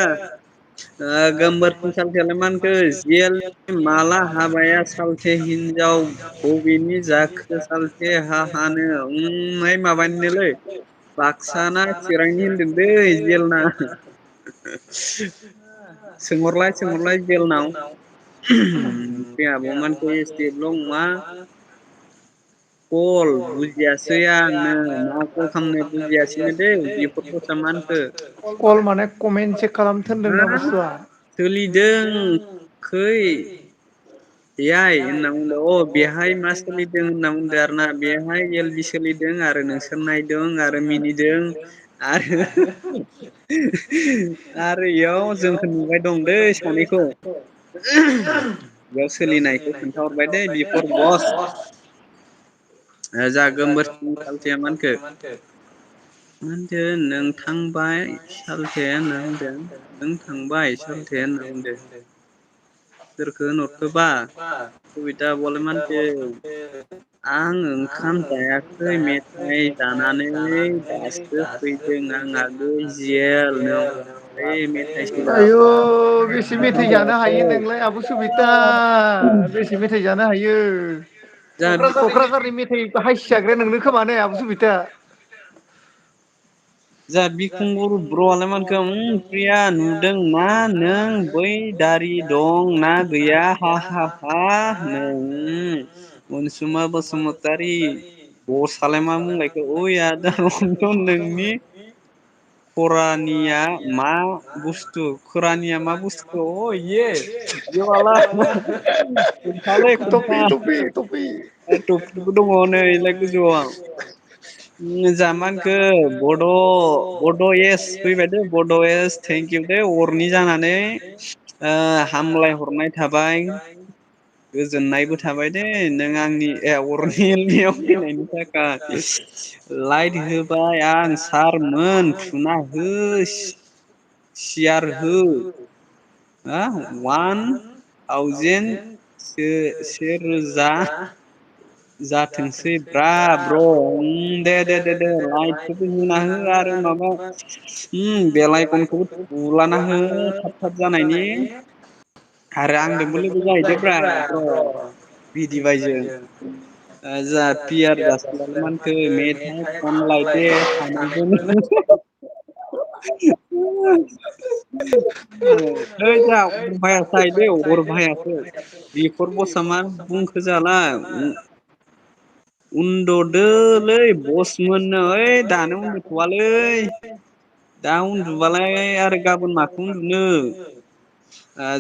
गोमबोर सिं सालथेयालाय मा होनखो जियालनि माला हाबाया सालथे हिनजाव बबेनि जाखो सालथे हा हानो ओइ माबानिनोलै बाक्साना चिरांनि होनदों दै जेलना सोंहरलाय जेलनाव ओमफ्राय आब'मोनखो एस टि एफ ल' नङा कल बुजियासै आंनो मा कल खालामनो बुजियासैनो दै बिफर बसमानखो कल माने कमेन्ट चेक खालाम हा थिनदोंना बुस्थुआ सोलिदों खै ए आइ होनना बुंदों अ बेहाय मा सोलिदों होनना बुंदों आरो ना बेहाय एल बि सोलिदों आरो नोंसोर नायदों आरो मिनिदों आरो आरो इयाव जोंखौ नुबाय दं दै सानैखौ बेयाव सोलिनायखौ खोन्थाहरबाय दै बिफर बस जा गोमबोरसिं सालथेया मोनखो मा होनदो नों थांबाय सालथे होनना बुंदों नों थांबाय सालथे होनना बुंदो सोरखो होनहरखोबा सबिता बले मानसि आं ओंखाम जायाखै मेथाइ जानानै दासो फैदों आं आगै जेल नो ओइ मेथाइ आयु सोलाब बेसे मेथाइ जानो हायो नोंलाय आब' सुबिता बेसे मेथाइ जानो हायो जा क'क्राझारनि मेथाइ हाइस जाग्राया नोंनो खोमा ने आब' सुबिता जा बिखुंगुर ब्रआलाय मानखो प्रिया नुदों ना नों बै दारि दं ना गैया हा हा हा नों अनसुमा बसुमतारी बसआलाय मा बुंलायखो ओइ आदा रन्जन नोंनि खरानिया मा बुस्थु खरानिया मा बुस्थु अ इयो इयावला खोन्थालै टपि खोन्था टपि टपि टपिकबो दङ नै इलाय गोजौआव जामानखो बड'एस फैबाय दै बड'एस थेंक इउ दै अरनि जानानै हामलाय हरनाय थाबाय गोजोननायबो थाबाय दे नों आंनि अरनिलनियाव फैनायनि थाखाय लाइट होबाय आं सारमोन थुना हो सियार हो वान थावजेन से रोजा जाथोंसै ब्रा ब्र' दे लाइटखौबो होना हो आरो माबा बेलायकनखौबो थुलाना हो थाब थाब जानायनि आरो आंजोंबो लोगो जाहैदोब्रा ब्र' बिदिबायजों जा पियार जासिलानो मानखो मेथाइ खनलायदे सानैजों नै जा अरभायासो अरभायासो बिफर बसआ बुंखो जाला उन्दुदोलै बस मोननो ओइ दानो उन्दुथ'वालै दा उन्दुबालाय आरो गाबोन माखौ उन्दुनो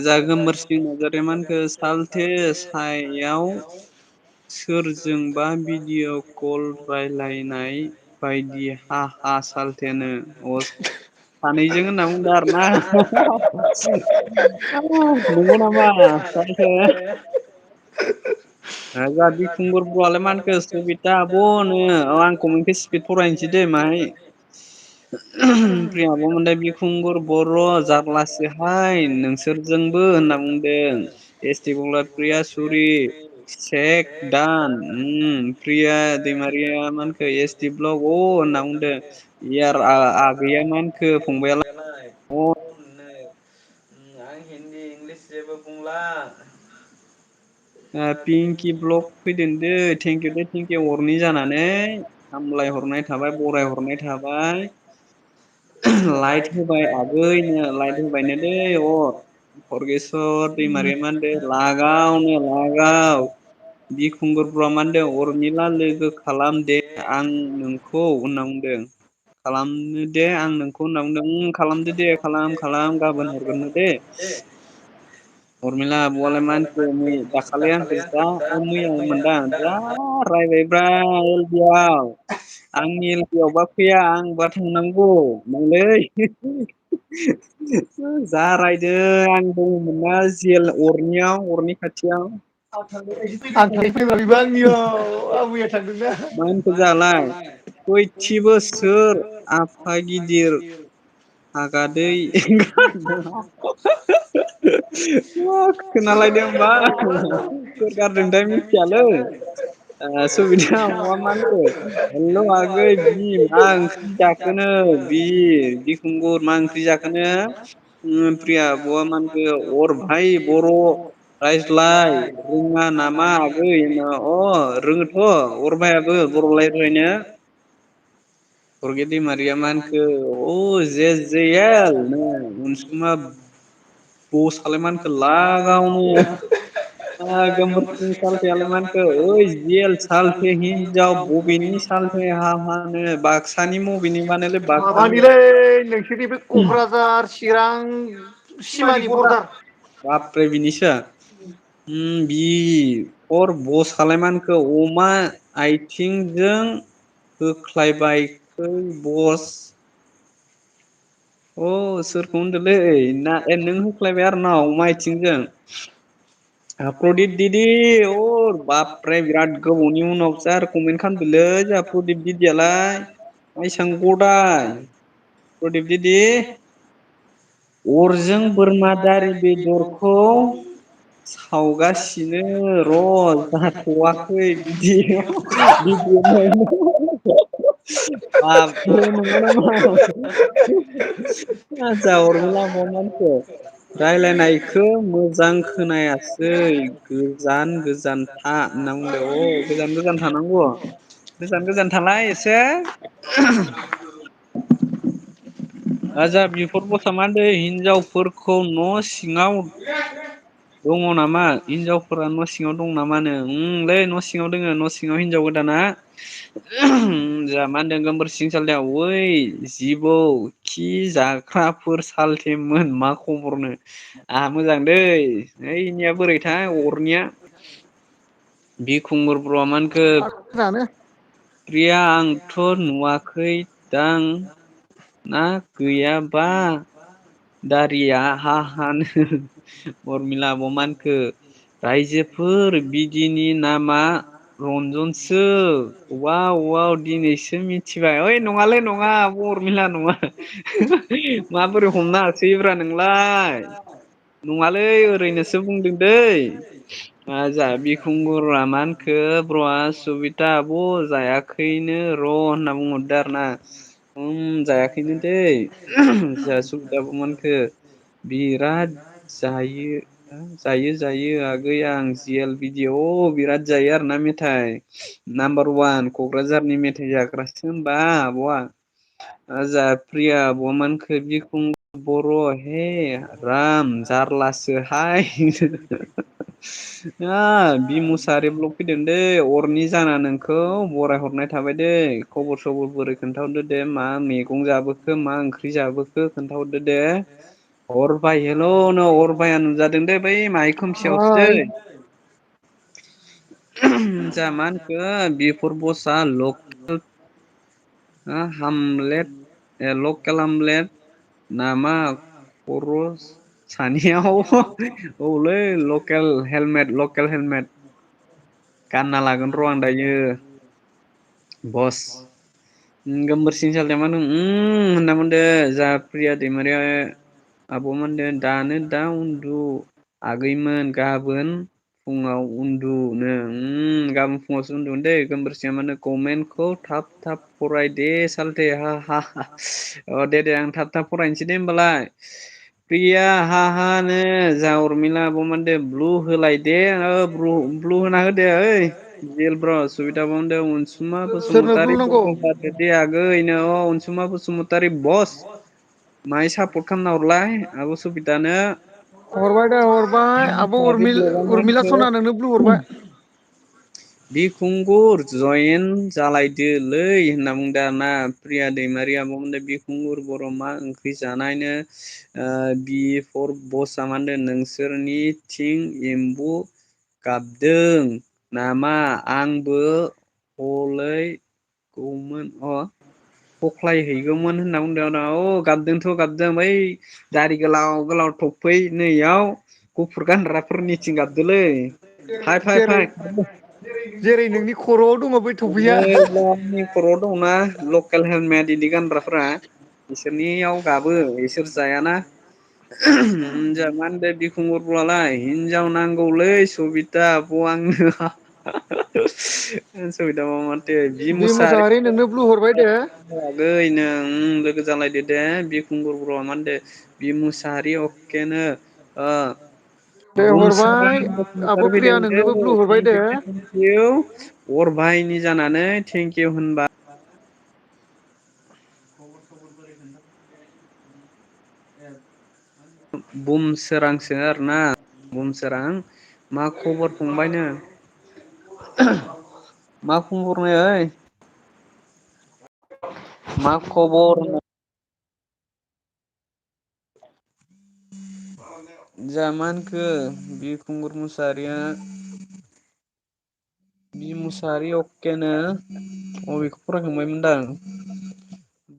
जा गोमबोरसिं नार्जारिया सालथे सायाव सोरजोंबा भिडिअ' कल रायलायनाय बायदि हा हा सालथेनो सानैजों होनना बुंदों आरो ना नंगौ नामा सालथे जा बिखुंगुर बर'आलाय मा होनखो सबिता आब'नो आं कमेन्टखौ स्पिड फरायनोसै दै माहाय प्रिया आब' मोनलाय बिखुंगुर बर' जारलासोहाय नोंसोरजोंबो होनना बुंदों एस टि बुंला प्रियासुरि सेक दान प्रिया दैमारिया मा होनखो एस टि ब्लक होनना बुंदों इयार आगैया मा होनखो फंबायालाय आं हिन्दी इंलिस जेबो बुंला पिंकि ब्लक फैदों दै थेंकिउ दै थेंकिउ अरनि जानानै हामलाय हरनाय थाबाय बराय हरनाय थाबाय लाइट होबाय आगैनो लाइट होबायनो दै फरगेस्वर दैमारिया मा होनदों लागावनो लागाव बिखुंगुर बर'आ मा होनदों अरमिला लोगो खालाम दे आं नोंखौ होनना बुंदों खालामनो दे आं नोंखौ होनना बुंदों खालामदो दे खालाम गाबोन हरगोननो दे उरमिला आब'आलाय मा होनखो दाखालि आंखौ जा मैया मोनदां जा रायबायब्रा एलबियाव आंनि एलपियावबा फैया आंबा थांनांगौ नंलै जा रायदों आं दङमोनना जेल अरनि खाथियाव आं थांफैब्रा बेबो आंनियाव आं मैया थांदोंना मानखो जालाय सयथि बोसोर आफागिदिर हागादै खोनालायदों होमबा सोर गारदोंथाय मिथियालै सुबिदा आब'आ मा होनखो हेल' आगै बि मा ओंख्रि जाखोनो बिखुंगुर मा ओंख्रि जाखोनो प्रिया आब'आ मा होनखो अर भाय बर' रायज्लाय रोङा नामा आगै रोङोथ' अरभायाबो बर' रायज्लायनो फरगे दैमारिया मा होनखो अ जेल नो उनसुमा बसआलाय मा होनखो लागावनो गोमबोर सिं सालथेयालाय मा होनखो ओइ जेल सालथे हिनजाव बबेनि सालथे हाहानो बाक्सानि बबेनि बानायलाय बाक्सानि माबानिलै नोंसोरनि बे क'क्राझार चिरां सिमानि बरदार बाबरे बिनिसो बि अर बसआलाय मा होनखो अमा आथिंजों होख्लायबायखै बस अ सोरखौ होनदोंलै ना नों होख्लायबाय आरो ना अमा आथिंजों प्रदिप दिदि अ बाबरे बिराद गोबावनि उनावसो आरो कमेन्ट खालामदोलै जोंहा प्रदिप दिदियालाय एसां गदाय प्रदिप दिदि अरजों बोरमा दारि बेदरखौ सावगासिनो र' जाथ'वाखै बिदि बाबरे नंगौ नामा रायलायनायखौ मोजां खोनायासै गोजान गोजान था होनना बुंदों अ गोजान गोजान थानांगौ गोजान गोजान थालाय एसे राजा बिफर बसा मा होनदों हिनजावफोरखौ न' सिङाव दङ नामा हिनजावफोरा न' सिङाव दं नामानो लै न' सिङाव दोङो न' सिङाव हिनजाव गोदाना जोंहा मा होनदों गोबोर सिं सालथेया ओइ जिबौ खि जाग्राफोर सालथेमोन मा खबरनो आंहा मोजां दै ओइनिया बोरैथाय अरनिया बिरखुंगुर बर'आ मा होनखो जानो प्रिया आंथ' नुवाखै दां ना गैयाबा दारिया हा हानो उरमिला आब' मा होनखो रायजोफोर बिदिनि नामा रन्जनसो वाव वाव दिनैसो मिथिबाय ओइ नङालै नङा आब' उरमिला नङा माबोरै हमनो हासोयोब्रा नोंलाय नङालै ओरैनोसो बुंदों दै जा बिखुंगुरा मा होनखो ब्र'आ सुबिता आब' जायाखैनो र' होनना बुंहरदो आरो ना जायाखैनो दै जोंहा सुबिदा आब' मा होनखो बिराद जायो जायो जायो आगै आं जि एल भिडिअ' बिराद जायो आरोना मेथाइ नाम्बार वान क'क्राझारनि मेथाइ जाग्रासो होनबा आब'आ जा प्रिया आब'आ मा होनखो बिरखुंगुर बर' हे राम जारलासोहाय बि मुसाहारि ब्लग फैदों दै अरनि जाना नोंखौ बरायहरनाय थाबाय दै खबर सबर बोरै खोन्थाहरदो दे मा मैगं जाबोखो मा ओंख्रि जाबोखो खोन्थाहरदो दे अरबाय हेल' नो अरबाया नुजादों दे बै माहाय खोमसियावसो दै ओइ जा मा होनखो बिफर बसआ लकेल हामलेट लकेल आमलेट नामा खर' सानियाव औलै लकेल हेलमेट गानना लागोन र' आं दायो बस गोमबोर सिं सालथेया मा होनदों होनना बुंदो जा प्रिया दैमारिया आब'मोनदो दानो दा उन्दु आगैमोन गाबोन फुङाव उन्दुनो गाबोन फुङावसो उन्दुगोन दै गोमबोरसिंया मा होनो कमेन्टखौ थाब थाब फराय दे सालथे हा हा अ दे आं थाब थाब फरायनोसै दे होमबालाय प्रिया हा हा नो जा उरमिला आब' मा होनदो ब्लु होलायदे ब्लु होना होदो ओइ जेल ब्र' सुबिदा आब' होनदों अनसुमा सोरनो ब्लु बसुमतारी नांगौ दे आगैनो अनसुमा बसुमतारी बस माहाय सापर्ट खालामना हरलाय आब' सुबितानो हरबाय दे हरबाय आब' उरमिला सना नोंनो ब्लु हरबाय बिखुंगुर जयेन जालायदोलै होनना बुंदों आरोना प्रिया दैमारि आब' मोनदों बिखुंगुर बर' मा ओंख्रि जानायनो बि फर बसआ मा होनदों नोंसोरनिथिं एम्बु गाबदों नामा आंबो हलै गौमोन हख्लायहैगौमोन होनना बुंदों गाबदोंथ' गाबदों बै दारि गोलाव गोलाव थफै नैयाव गुफुर गानग्राफोरनिथिं गाबदोलै फाय फाय जेरै फाय जेरै नोंनि खर'आव दङ बै थफैया आंनि खर'आव दंना लकेल हेलमेट इदि गानग्राफोरा बिसोरनियाव गाबो इसोर जायाना जा मा होनदों बिखुंगुर बर'आलाय हिनजाव नांगौलै सबिता आब' आंनो सबिता मा माथो बि बे मुसाहारि नोंनो ब्लु हरबाय दे आगै नों लोगो जालायदो दे बिरखुंगुर बर'आ मा होनदो बि मुसाहारि अकेनो दे हरबाय बुंसार आब' बसुमतारी प्रिया फैदों नोंनोबो ब्लु हरबाय दे दे अर भाइनि जानानै थेंकिउ होनबा बुमसोरांसो आरोना बुमसोरां मा खबर फंबायनो मा खबरनै ओइ मा खबर जाहा मा होनखो बिरखुंगुर मुसाहारिया बि मुसाहारि अक्केनो अबेखौ फरायखांबायमोनदां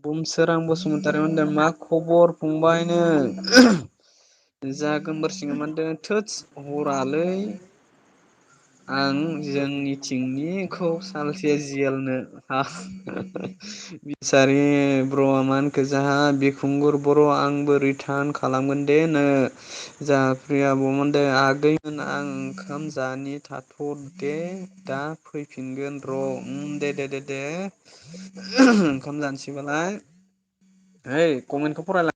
बुमसोरां बसुमतारी मा होनदों मा खबर फंबायनो जा गोमबोर सिंङा मा होनदों थोदस हरालै आं जोंनिथिंनिखौ साल सेजियेलनो बिसारि ब्रआ मा होनखो जाहा बिखुंगुर बर' आंबो रिटार्न खालामगोन दे नो जाहा प्रिया ब मा होनदो आगैमोन आं ओंखाम जानि थाथ' दे दा फैफिनगोन र' दे ओंखाम जानोसैबालाय ओइ कमेन्टखौ फरायलां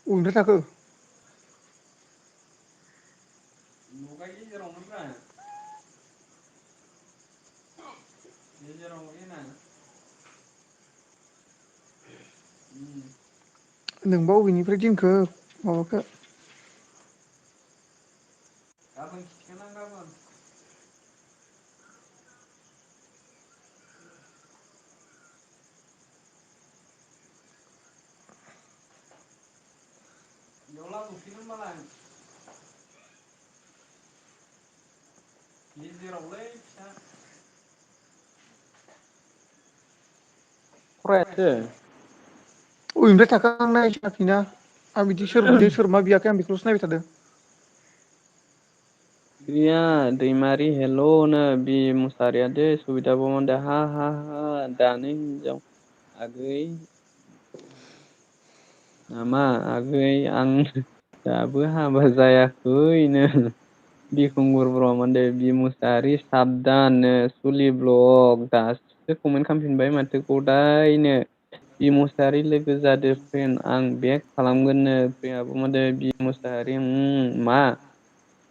अबेनिफ्राय थाखो नुबाय गेजेरावनोब्रा गेजेराव एना नोंबा अबेनिफ्राय दिनखो माबाखो गाबोन खिथागोन आं गाबोन बेयाव लाबोफिन होनबालाय गेजेरावलै फिसा फरायासै अबेनिफ्राय थाखो आं नायस्लाखैना आं बिदि सोर बुदों सोर मा बियाखै आं बेखौल'सो नायबाय थादों प्रिया दैमारि हेल' नो बि मुसाहारिया दे सुबिदा ब मा होनदो हा दानो हिनजाव आगै मा आगै आं दाबो हाबा जायाखैनो बिरखुंगुर बर' मा होनदो बि मुसाहारि साबदानो सुलि ब्लक दासो कमेन्ट खालामफिनबाय माथो गदायनो बि मुसाहारि लोगो जादो फ्रेन्ड आं बेक खालामगोननो प्रियाबो मा होनदो बि मुसाहारि मा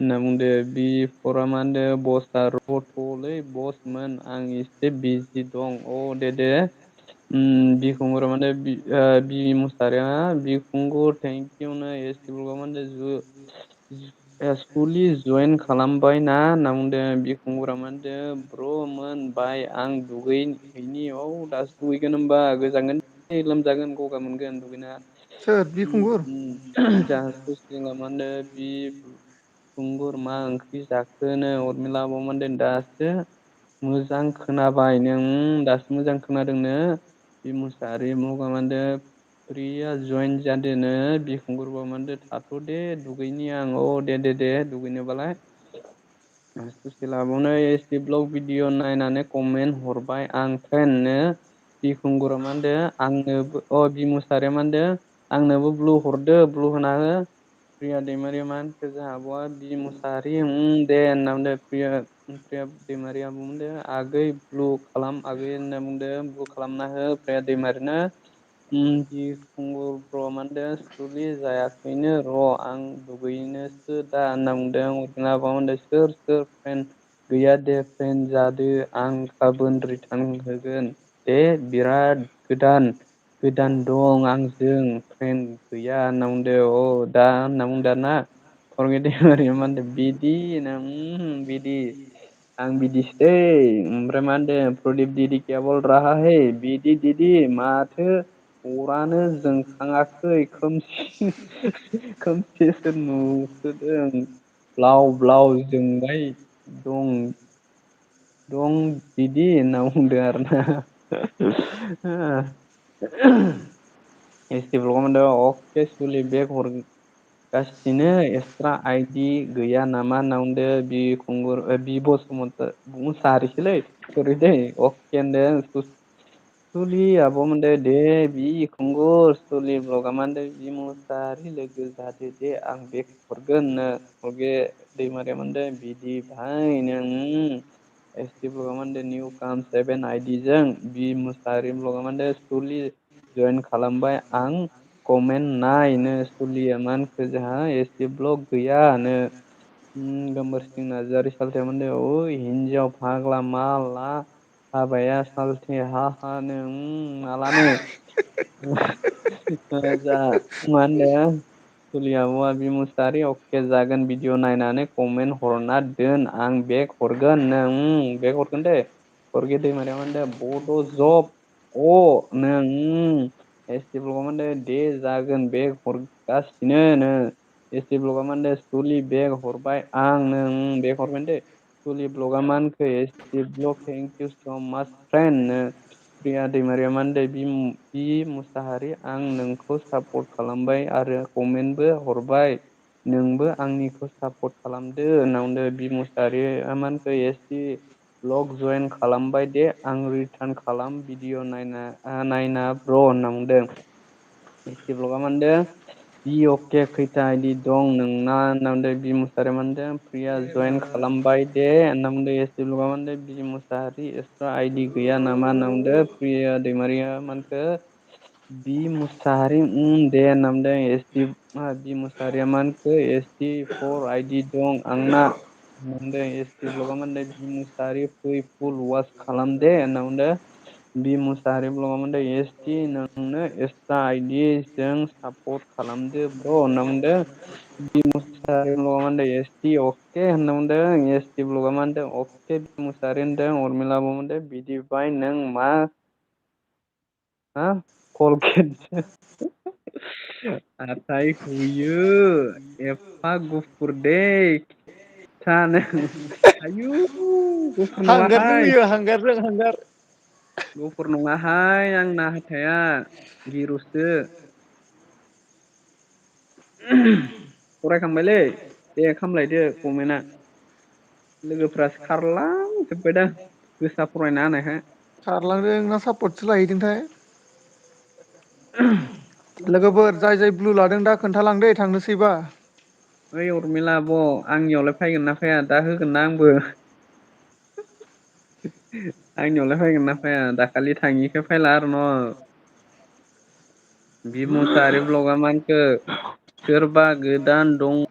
होनना बुंदो बि फरा मा होनदो बसआ रथ'लै बसमोन आं एसे बिजि दं अ दे बिखुंगुरा मा होनदो बि मुसाहारिया बिखुंगुर थेंकिउ नो एस मा होनदो सुलि जयेन खालामबाय ना होनना बुंदों बिखुंगुरा मा होनदो ब्र' बाय आं दुगैहैनि औ दासो दुगैगोन होनबा गोजांगोन लोमजागोन गगा मोनगोन दुगैना सोर बिखुंगुर जाहा सुस्लिङा मा होनदो बिखुंगुर मा ओंख्रि जाखोनो उरमिला आब' मा होनदों दासो मोजां खोनाबाय नों दासो मोजां खोनादोंनो बि मुसाहारि मगा मा होनदो प्रिया जयेन जादोनो बिखुंगुर बर' मा होनदो थाथ' दे दुगैनि आं औ दे दुगैनोबालाय सुसिला आब'नो एसटि ब्लग भिडिअ नायनानै कमेन्ट हरबाय आं फ्रेन्डनो बिखुंगुरा मा होनदो आंनोबो बि मुसाहारिया मा होनदो आंनोबो ब्लु हरदो ब्लु होना हो प्रिया दैमारिया मा होनखो जाहा आब'आ बि मुसाहारि दे होनना बुंदो प्रिया दैमारिया मा बुंदो आगै ब्लु खालाम आगै होनना बुंदो ब्लु खालामना हो प्रिया दैमारिनो बिखुंगुर ब्र मा होनदो सुलि जायाखैनो र' आं दुगैनोसो दा होनना बुंदों अरजिला आब'आ मा होनदो सोर फ्रेन्ड गैया दे फ्रेन्ड जादो आं गाबोन रिटार्न होगोन दे बिराद गोदान दं आंजों फ्रेन्ड गैया होनना बुंदो दा होनना बुंदो आरोना फरमेट दैमारिया मा होनदो बिदि आं बिदिसो दै ओमफ्राय मा होनदों प्रदिप दिदी क्या बोल राहा है बिदि माथो अरानो जोंखाङाखै खोमसिसो नुहोदों ब्लाव ब्लाव जोंबाय दं बिदि होनना बुंदों आरोना एसटि ब्लकआव मा होनदों अके सुलि बेक हरगासिनो एक्सट्रा आइदि गैया नामा होनना बुंदो बिखुंगुर बि मुसाहारिसोलै सरि दै अके होनदों सुलि आब' मा होनदो दे बिखुंगुर सुलि ब्लगा मा होनदो बि मुसाहारि लोगो जादो दे आं बेक हरगोननो अगे दैमारिया मा होनदों बिदि भाइ नों एसटि ब्लगा मा होनदो निउ काम 7 आइदि जों बि मुसाहारि ब्लगा मा होनदो सुलि जयेन खालामबाय आं कमेन्ट नायनो सुलिया मा होनखो जोंहा एसटि ब्लक गैयानो गोमबोर सिं नार्जारि सालथेया मा होनदो ओइ हिनजाव फाग्ला मा ला हाबाया सालथे हानो मालानो जा मा होनदों सुलि आब'आ बिमुसारि अके जागोन भिडिअ नायनानै कमेन्ट हरना दोन आं बेग हरगोन नों बेग हरगोन दे फरगे दैमारिया मा होनदों बड' जब नों एसटि ब्लगाव मा होनदों दे जागोन बेग हरगासिनो नो एसटि ब्लगआ मा होनदों सुलि बेग हरबाय आं नों बेग हरगोन दे सुलि ब्लगा मा होनखो एसटि ब्लग थेंक इउ स' माच फ्रेन्ड नो प्रिया दैमारिया मा होनदों बि मुसाहारि आं नोंखौ सापर्ट खालामबाय आरो कमेन्टबो हरबाय नोंबो आंनिखौ सापर्ट खालामदो होनना बुंदों बि मुसाहारिया मा होनखो एस टि ब्लग जइन खालामबाय दे आं रिटार्न खालाम भिडिअ नायना ब्र' होनना बुंदों एसटि ब्लगा मा होनदों बि अके खैथा आइदि दं नोंना होनना बुंदों बि मुसाहारिया मा होनदों प्रिया जयेन खालामबाय दे होनना बुंदों एसटि ब्लगा मा होनदों बि मुसाहारि एक्सट्रा आइदि गैया नामा होनना बुंदों प्रिया दैमारिया मा होनखो बि मुसाहारि दे होनना बुंदों एसटि बि मुसाहारिया मा होनखो एसटि फर आइडि दं आंना होनना बुंदों एसटि ब्लगा मा होनदों बि मुसाहारि फै फुल वास खालाम दे होनना बुंदों बि मुसाहारि ब्लगा मा होनदों एसटि नोंनो एक्सट्रा आइदि जों सापर्ट खालामदो ब्र' होनना बुंदों बि मुसाहारि ब्लगा मा होनदों एसटि अके होनना बुंदों एसटि ब्लगा मा होनदों अके बि मुसाहारि होनदों उरमिला मा होनदों बिदिबाय नों मा हा कलगेटसो हाथाय हुयो एफा गुफुर दे खिथानो आयु गुफुर हांगारजों नङाहाय होयो हांगारजों हांगार गुफुर नङाहाय आंना हाथाया गिरुसो फरायखांबायलै दे खामलायदो कमेन्टआ लोगोफ्रासो खारलांजोब्बाय दा गोसा फरायना होनायखाय खारलांदों ना सापर्टसो लाहैदोंथाय लोगोफोर जाय जाय ब्लु लादों दा खोन्थालांदो थांनोसैबा ओइ उरमिला आब' आंनियावलाय फैगोन ना फैया दा होगोन ना आंबो आंनियावलाय फैगोन ना फैया दाखालि थाङिखाय फैला आरो न' बि मुसाहारि ब्लगा मा होनखो सोरबा गोदान दं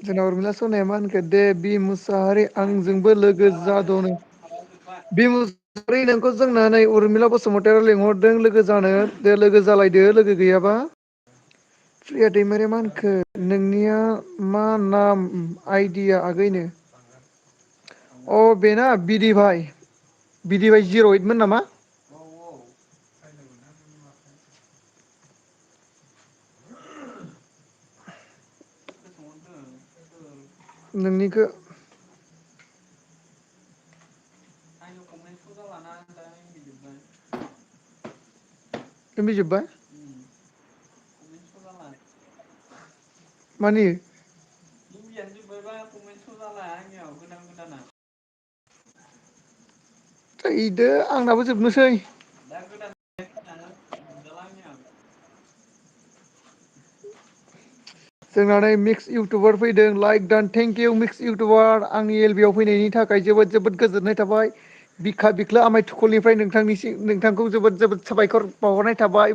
जोंना उरमिला सनाया मा होनखो दे बि मुसाहारि आंजोंबो लोगो जाद'नो बि मुसाहारि नोंखौ जोंना नै उरमिला बसुमतारी लिंहरदों लोगो जानो दे लोगो जालायदो लोगो गैयाबा प्रिया दैमारिया मा होनखो नोंनिया मा नाम आइदिया आगैनो अ बेना बिदि भाइ बिदि भाइ जिर' ओइटमोन नामा नोंनिखो एमबि जोब्बाय मानि थैदो आंनाबो जोबनोसै जोंना नै मिक्स इउटुबार फैदों लाइक दान थेंक इउ मिक्स इउटुबार आंनि एल बि आव फैनायनि थाखाय जोबोद जोबोद गोजोननाय थाबाय बिखा बिख्लो आमाय थुखलनिफ्राय नोंथांखौ जोबोद जोबोद साबायखर बावहरनाय थाबाय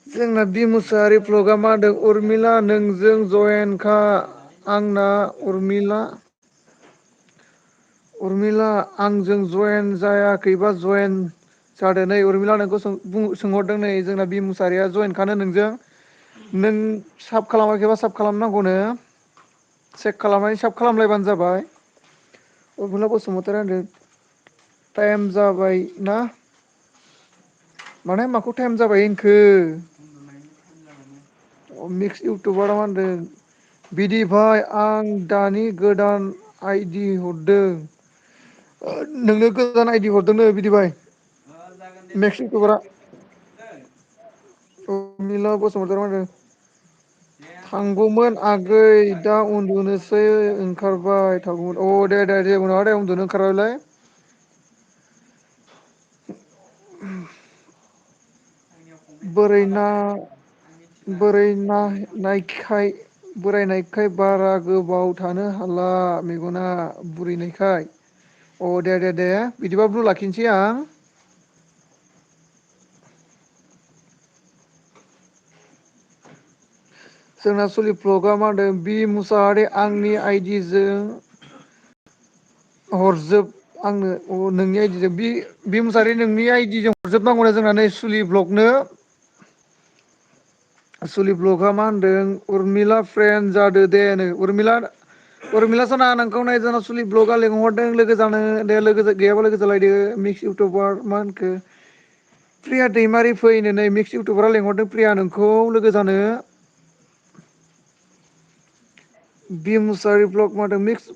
जोंना बि मुसाहारि भ्लगा मा होनदों उरमिला नोंजों जयेनखा आंना उरमिला उरमिला आंजों जयेन जायाखैबा जयेन जादो नै उरमिला नोंखौ सोंहरदों नै जोंना बि मुसाहारिया जयेनखानो नोंजों नों साब खालामाखैबा साब खालामनांगौनो चेक खालामनानै साब खालामलायबानो जाबाय उरमिला बसुमतारी होनदों टाइम जाबाय ना माने माखौ टाइम जाबाय होनखो मिक्स इउटुबारा मा होनदों बिदि भाइ आं दानि गोदान आइदि हरदों नोंनो गोदान आइडि हरदोंनो बिदि भाइ मिक्स इउटुबारा उरमिला बसुमतारी मा होनदों थांगौमोन आगै दा उन्दुनोसै ओंखारबाय थागौमोन अ दे दे जेबो नङा दे उन्दुनो ओंखारबायबालाय बोरैना बोरायनायखाय बारा गोबाव थानो हाला मेगना बुरिनायखाय अ दे दे दे बिदिबा ब्लु लाखिनोसै आं जोंना सलिप्लगआ मा होनदों बि मुसाहारि आंनि आइडिजों हरजोब आंनो अ नोंनि आइडिजों बि मुसाहारि नोंनि आइडिजों हरजोबनांगौनो जोंना नै सुलि ब्लकनो सुलि ब्लकआ मा होनदों उरमिला फ्रेन्ड जादो दे नो उरमिला सना नोंखौ नै जोंनाव सुलि ब्लकआ लिंहरदों लोगो जानो दे लोगो गैयाबा लोगो जालायदो मिक्स इउटुबार मा होनखो प्रिया दैमारि फैनो नै मिक्स इउटुबारा लेंहरदों प्रिया नोंखौ लोगो जानो बि मुसारि ब्लक मादों मिक्स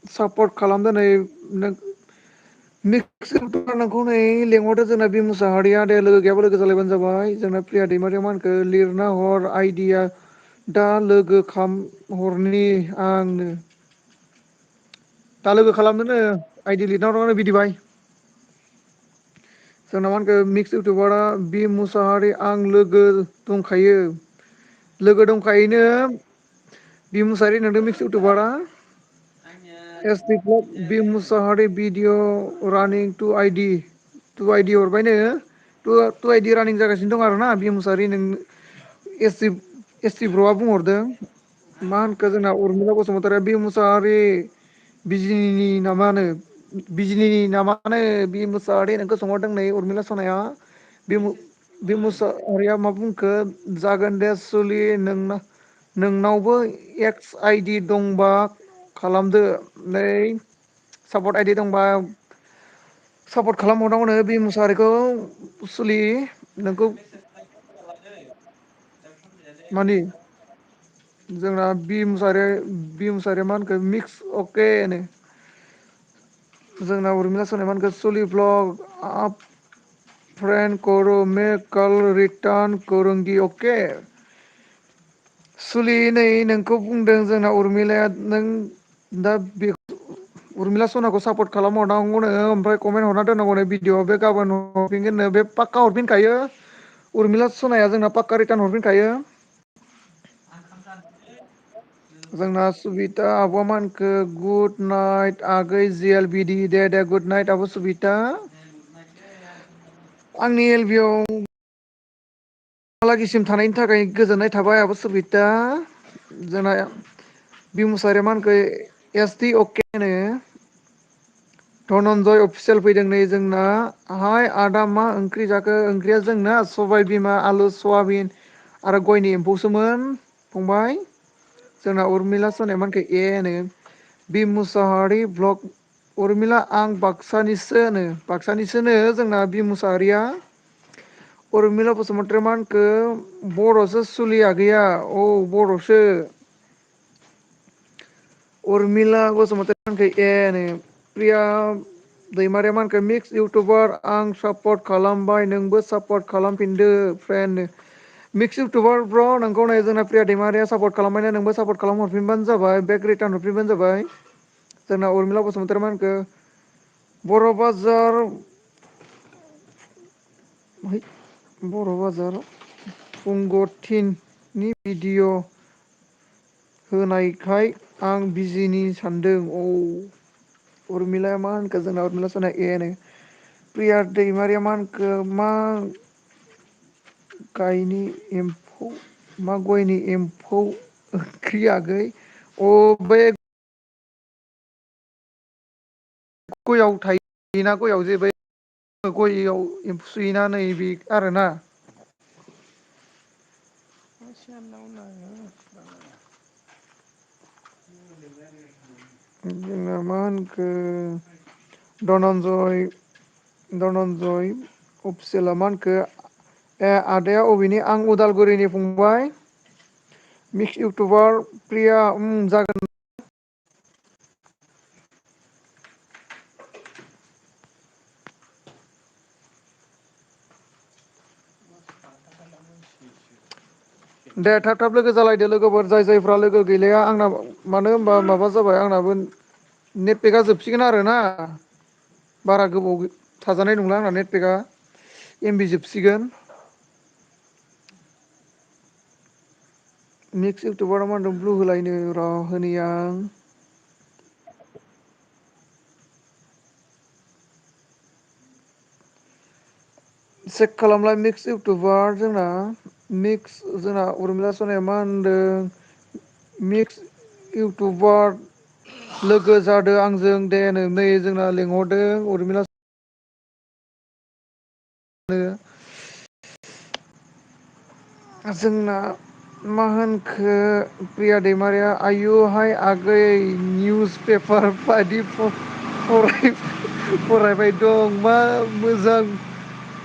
सापर्ट खालामदो नै मिक्स इउटुबार नोंखौ नै लेंहरदो जोंना बि मुसाहारिया दे लोगो गैयाबा लोगो जालायबानो जाबाय जोंना प्रिया दैमारिया मा होनखो लिरना हर आइदिया दा लोगो खाम हरनि आंनो दा लोगो खालामदोनो आइदि लिरना हरबानो बिदिबाय जोंना मा होनखो मिक्स इउटुबारा बि मुसाहारि आं लोगो दंखायो लोगो दंखायोनो बि मुसाहारि नोंदों मिक्स इउटुबारा एस टि बि मुसाहारि भिडिअ रानिं टु आइडि हरबायनो टु आइडि रानिं जागासिनो दं आरोना बि मुसाहारि नों एस टि ब्र'आ बुंहरदों मा होनखो जोंना उरमिला बसुमतारी बि मुसाहारि बिजिनि नामानो बिजिनि नामानो बि मुसाहारि नोंखौ सोंहरदों नै उरमिला सनाया बे मुसाहारिया मा बुंखो जागोन दे सुलि नोंनावबो एक्स आइडि दंबा खालामदो नै सापर्ट आइदि दंबा सापर्ट खालामहरनांगौनो बि मुसाहारिखौ सुलि नोंखौ मानि जोंना बि मुसाहारिया मा होनखो मिक्स अके नो जोंना उरमिला सनाया मा होनखो सुलि ब्लग आप फ्रेन्ड करो मे कल रिटार्न करुंगी अके सुलि नै नोंखौ बुंदों जोंना उरमिलाया नों दा बे उरमिला सनाखौ सापर्ट खालामहरनांगौनो ओमफ्राय कमेन्ट हरना दोननांगौनो भिडिअ बे गाबोन हरफिनगोननो बे पाक्का हरफिनखायो उरमिला सनाया जोंना पाक्का रिटार्न हरफिनखायो जोंना सुबिता आब'आ मा होनखो गुड नाइट आगै जि एल बिदि दे दे गुड नाइट आब' सुबिता आंनि एल बि आव हालागिसिम थानायनि थाखाय गोजोननाय थाबाय आब' सुबिता जोंना बि मुसाहारिया मा होनखो एस टि अके नो धनन्जय अफिसियेल फैदों नै जोंना हाय आदा मा ओंख्रि जाखो ओंख्रिया जोंना सबाय बिमा आलु सयाबिन आरो गयनि एम्फौसोमोन फंबाय जोंना उरमिला सनाया मा होनखो ए नो बि मुसाहारि ब्लक उरमिला आं बाक्सानिसोनो जोंना बि मुसाहारिया उरमिला बसुमतारी मा होनखो बर'सो सुलिया गैया औ बर'सो उरमिला बसुमतारी मा होनखो ए नो प्रिया दैमारिया मा होनखो मिक्स इउटुबार आं सापर्ट खालामबाय नोंबो सापर्ट खालामफिनदो फ्रेन्ड मिक्स इउटुबार ब्र नोंखौ नै जोंना प्रिया दैमारिया सापर्ट खालामबायना नोंबो सापर्ट खालामहरफिनबानो जाबाय बेक रिटार्न हरफिनबानो जाबाय जोंना उरमिला बसुमतारी मा होनखो बर' बाजार बर' बाजार पुंगथिननि भिडिअ होनायखाय आं बिजिनि सानदों औ उरमिलाया मा होनखो जोंना उरमिला सनाया ए नो प्रिया दैमारिया मा होनखो मा गायनि एम्फौ मा गयनि एम्फौ ओंख्रि आगै अ बे गयआव थायोना गयआव जे बे गयआव एम्फौ सुयोना नै बे आरोना जोंना मा होनखो धनन्जय अफिसियेला मा होनखो ए आदाया अबेनि आं उदालगुरिनि फंबाय मिक्स इउटुबार प्रिया जागोन दे थाब थाब लोगो जालायदो लोगोफोर जाय जायफ्रा लोगो गैलाया आंना मानो होनबा माबा जाबाय आंनाबो नेटपेकआ जोबसिगोन आरोना बारा गोबाव थाजानाय नंला आंना नेटपेकआ एमबि जोबसिगोन। मिक्स इउटुबार मा होनदों ब्लु होलायनो र' होनि आं चेक खालामलाय मिक्स इउटुबार जोंना मिक्स जोंना उरमिला सनाया मा होनदों मिक्स इउटुबार लोगो जादों आंजों दे नै जोंना लिंहरदों उरमिला जोंना मा होनखो प्रिया दैमारिया आयुहाय आगै निउस पेपार बायदि फरायबाय दं मा मोजां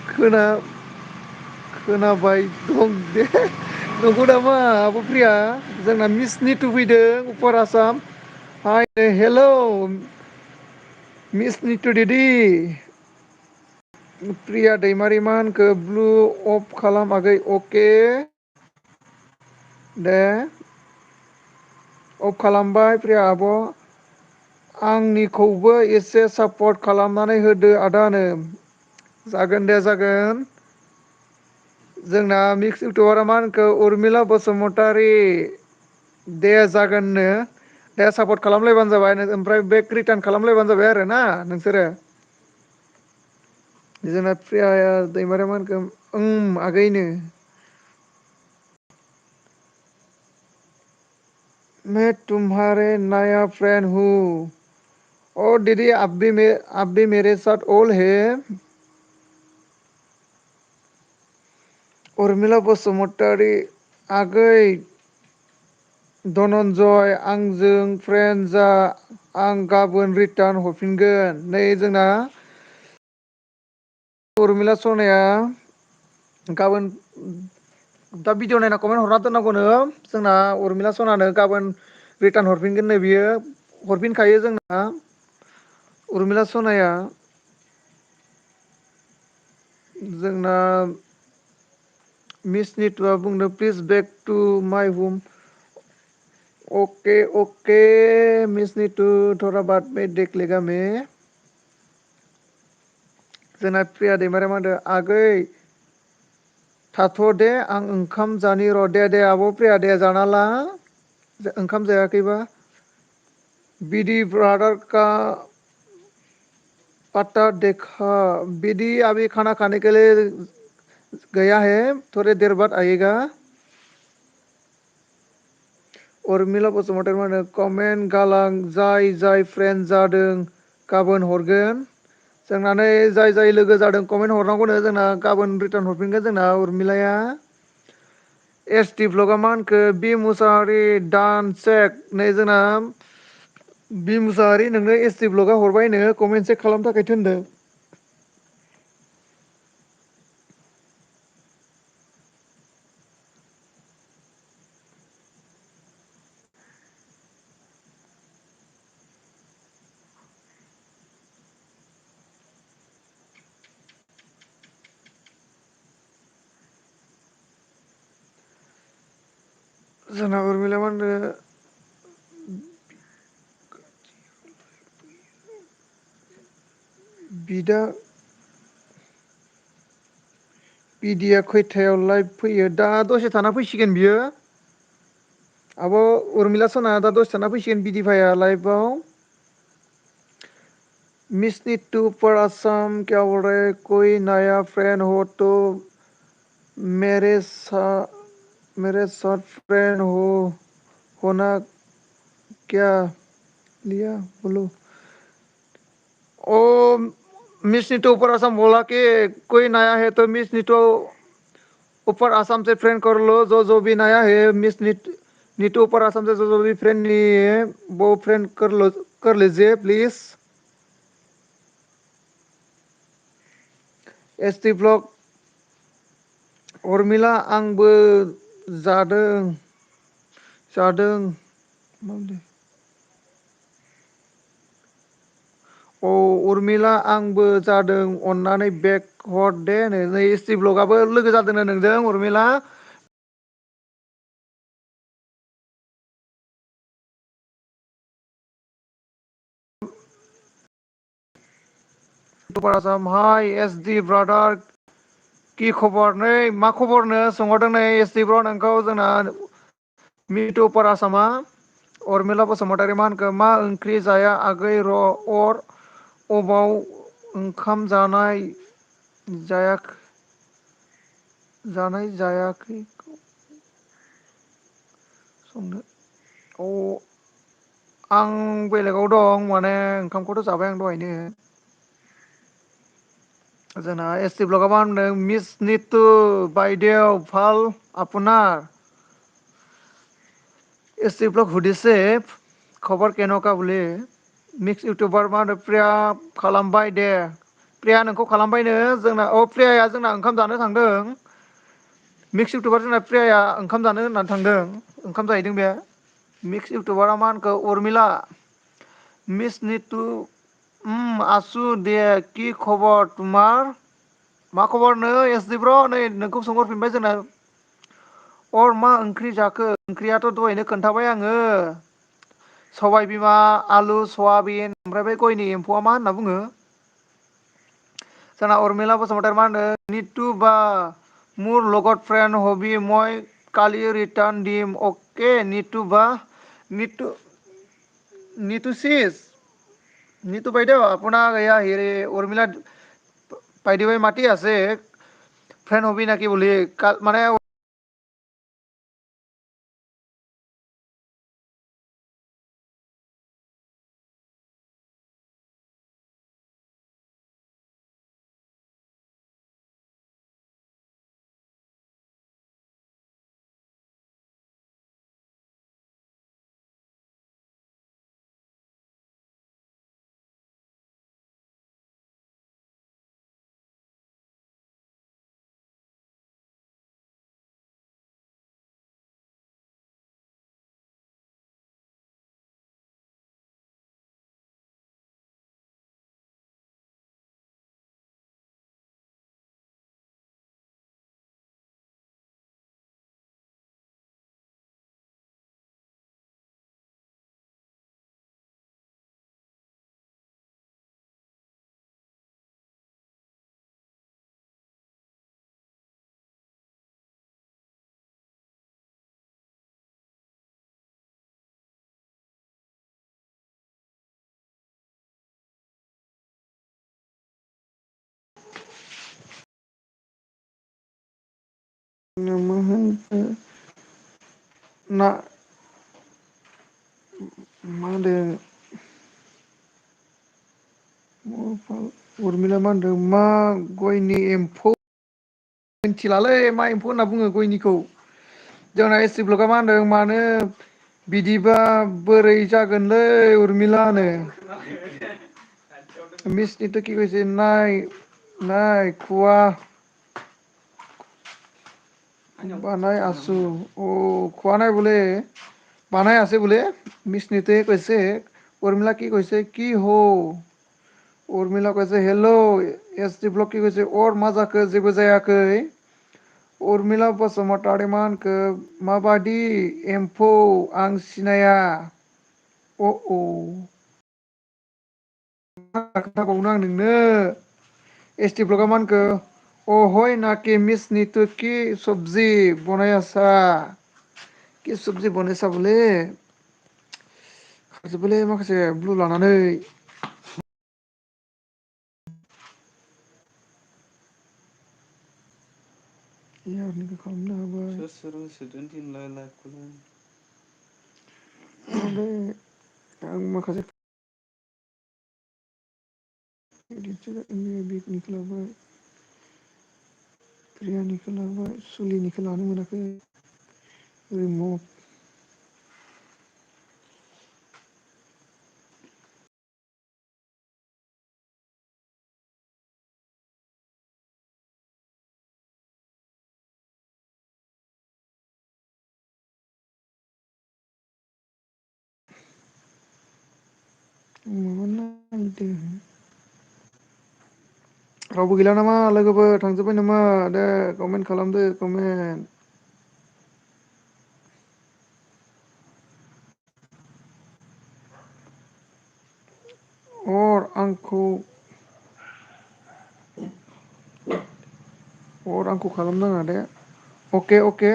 खोना खोनाबाय दं दे नंगौ नामा आब' प्रिया जोंना मिस निथु फैदों उपार आसाम हाइ हेलौ मिस निथु दिदि प्रिया दैमारि मा होनखो ब्लु अफ खालाम आगै अके दे अफ खालामबाय प्रिया आब' आंनिखौबो एसे सापर्ट खालामनानै होदो आदानो जागोन दे जागोन जोंना मिक्स इउटुबारा मा होनखो उरमिला बसुमतारी दे जागोननो दे सापर्ट खालामलायबानो जाबाय ओमफ्राय बेक रिटार्न खालामलायबानो जाबाय आरो ना नोंसोरो जोंना प्रियाया दैमारिया मा होनखो आगैनो मैं तुम्हारे नया फ्रेंड हूँ ओ दीदी आप भी मेरे साथ ऑल है उर्मिला बसुमतारी आगै धनन्जय आंजों फ्रेन्ड जा आं गाबोन रिटार्न हरफिनगोन नै जोंना उरमिला सनाया गाबोन दा भिडिअ नायना कमेन्ट हरना दोननांगौनो जोंना उरमिला सनानो गाबोन रिटार्न हरफिनगोन नो बियो हरफिनखायो जोंना उरमिला सनाया जोंना मिस निथुआ बुंदों प्लिज बेक टु माइ हम अके अके मिस निथु थरा बाद में देख लेगा मैं जोंना प्रिया दैमारिया मा होनदों आगै थाथ' दे आं ओंखाम जानि र' दे दे आब' प्रिया दे जाना ला ओंखाम जायाखैबा बिदि ब्रादार का पाता देखा बिदि अभी खाना खाने के लिए गया है थोड़ी देर बाद आएगा उरमिला बसुमतारी मा होनो कमेन्ट गालां जाय जाय फ्रेन्ड जादों गाबोन हरगोन जोंना नै जाय जाय लोगो जादों कमेन्ट हरनांगौनो जोंना गाबोन रिटार्न हरफिनगोन जोंना उरमिलाया एस टि ब्लगआ मा होनखो बि मुसाहारि दान चेक नै जोंना बि मुसाहारि नोंनो एस टि ब्लगआ हरबायनो कमेन्ट चेक खालामनो थाखाय थिनदों जोंना उरमिला मा होनदों बिदा बिदिया खैथायाव लाइभ फैयो दा दसे थाना फैसिगोन बियो आब' उरमिला सना दा दसे थाना फैसिगोन बिदि भाइया लाइभआव मिस निथु पर आसाम क्या बोल रहे कोई नया फ्रेंड हो तो मेरे सा मेरे साथ फ्रेंड हो होना क्या लिया बोलो ओ मिस नीतू ऊपर असम बोला कि कोई नया है तो मिस नीतू ऊपर आसाम से फ्रेंड कर लो जो भी नया है मिस नीतू ऊपर आसाम से जो भी फ्रेंड नहीं है वो फ्रेंड कर लो कर लीजिए please S T blog Urmila आंबो जादों जादों औ उरमिला आंबो जादों अननानै बेग हर दे नै एस टि ब्लगआबो लोगो जादोंनो नोंजों उरमिला सुपार आसाम हाय एस डि ब्रादार कि खबर नै मा खबरनो सोंहरदों नै एस डि ब्र नोंखौ जोंना मिटु अपार आसामा अरमिला बसुमतारी मा होनखो मा ओंख्रि जाया आगै र' अर अबाव ओंखाम जानाय जायाखै संनो आं बेलेगाव दं माने ओंखामखौथ' जाबाय आं दहायनो जोंना एस टि ब्लकआव मा होनदों मिस निथु बायदेव भाल आपुनार एस टि ब्लक हुदिसे खबर केन'का बुलि मिक्स इउटुबार मा होनो प्रिया खालामबाय दे प्रिया नोंखौ खालामबायनो जोंना प्रियाया जोंना ओंखाम जानो थांदों मिक्स इउटुबार जोंना प्रियाया ओंखाम जानो होननानै थांदों ओंखाम जाहैदों बे मिक्स इउटुबारा मा होनखो उरमिला मिस निथु आसु दे कि खबर तुमार मा खबरनो एस डि ब्र' नै नोंखौ सोंहरफिनबाय जोंना अर मा ओंख्रि जाखो ओंख्रियाथ' दहायनो खोन्थाबाय आङो सबाय बिमा आलु सयाबिन ओमफ्राय बे गयनि एम्फौआ मा होनना बुङो जोंना उरमिला बसुमतारी मा होनदों निथु बा मुर लगत फ्रेन्ड हबि মই কালি ৰিটাৰ্ণ দিম অ'কে নিতু বা নিতু চিজ নিতু বাইদেউ আপোনাক এয়া হেৰি উৰ্মিলা বাইদেৱে মাতি আছে ফ্ৰেণ্ড হবি নাকি বুলি মানে ना मा होनदों उरमिला मा होनदों मा गयनि एम्फौ मिथिलालै मा एम्फौ होनना बुङो गयनिखौ जोंना एस सि ब्लकआ मा होनदों मानो बिदिबा बोरै जागोनलै उरमिला होनो मिसनिथ' কি কৈছে নাই খোৱা বানাই আছো খোৱা নাই বোলে বানাই আছে বোলে মিছ কৈছে উৰ্মিলা কি কৈছে কি উৰ্মিলা কৈছে হেল্ল' এছ টি ব্লক কি কৈছে अर मा जाखो जेबो जायाखै उर्मिला बसुमतारी मा होनखो माबादि एम्फौ आं सिनाया खोन्थाबावनो आं नोंनो एस टि ब्लकआ मा होनखो अहय नाके मिस नितु कि सबजि बनाय आसा कि सबजि बनायसा बले खारजोब्बायलै माखासे ब्लु लानानै इयारनिखौ खालामनो हाबाय सोर होसोदों दिनलाय लाइभखौलाय आं माखासे लाबाय प्रियानिखौ लाबाय सुलिनिखौ लानो मोनाखै रिमुभ माबा नायदों रावबो गैला नामा लोगोफोर थांजोब्बाय नामा दे कमेन्ट खालामदो कमेन्ट आंखौ हर आंखौ खालामनाङा दे अके अके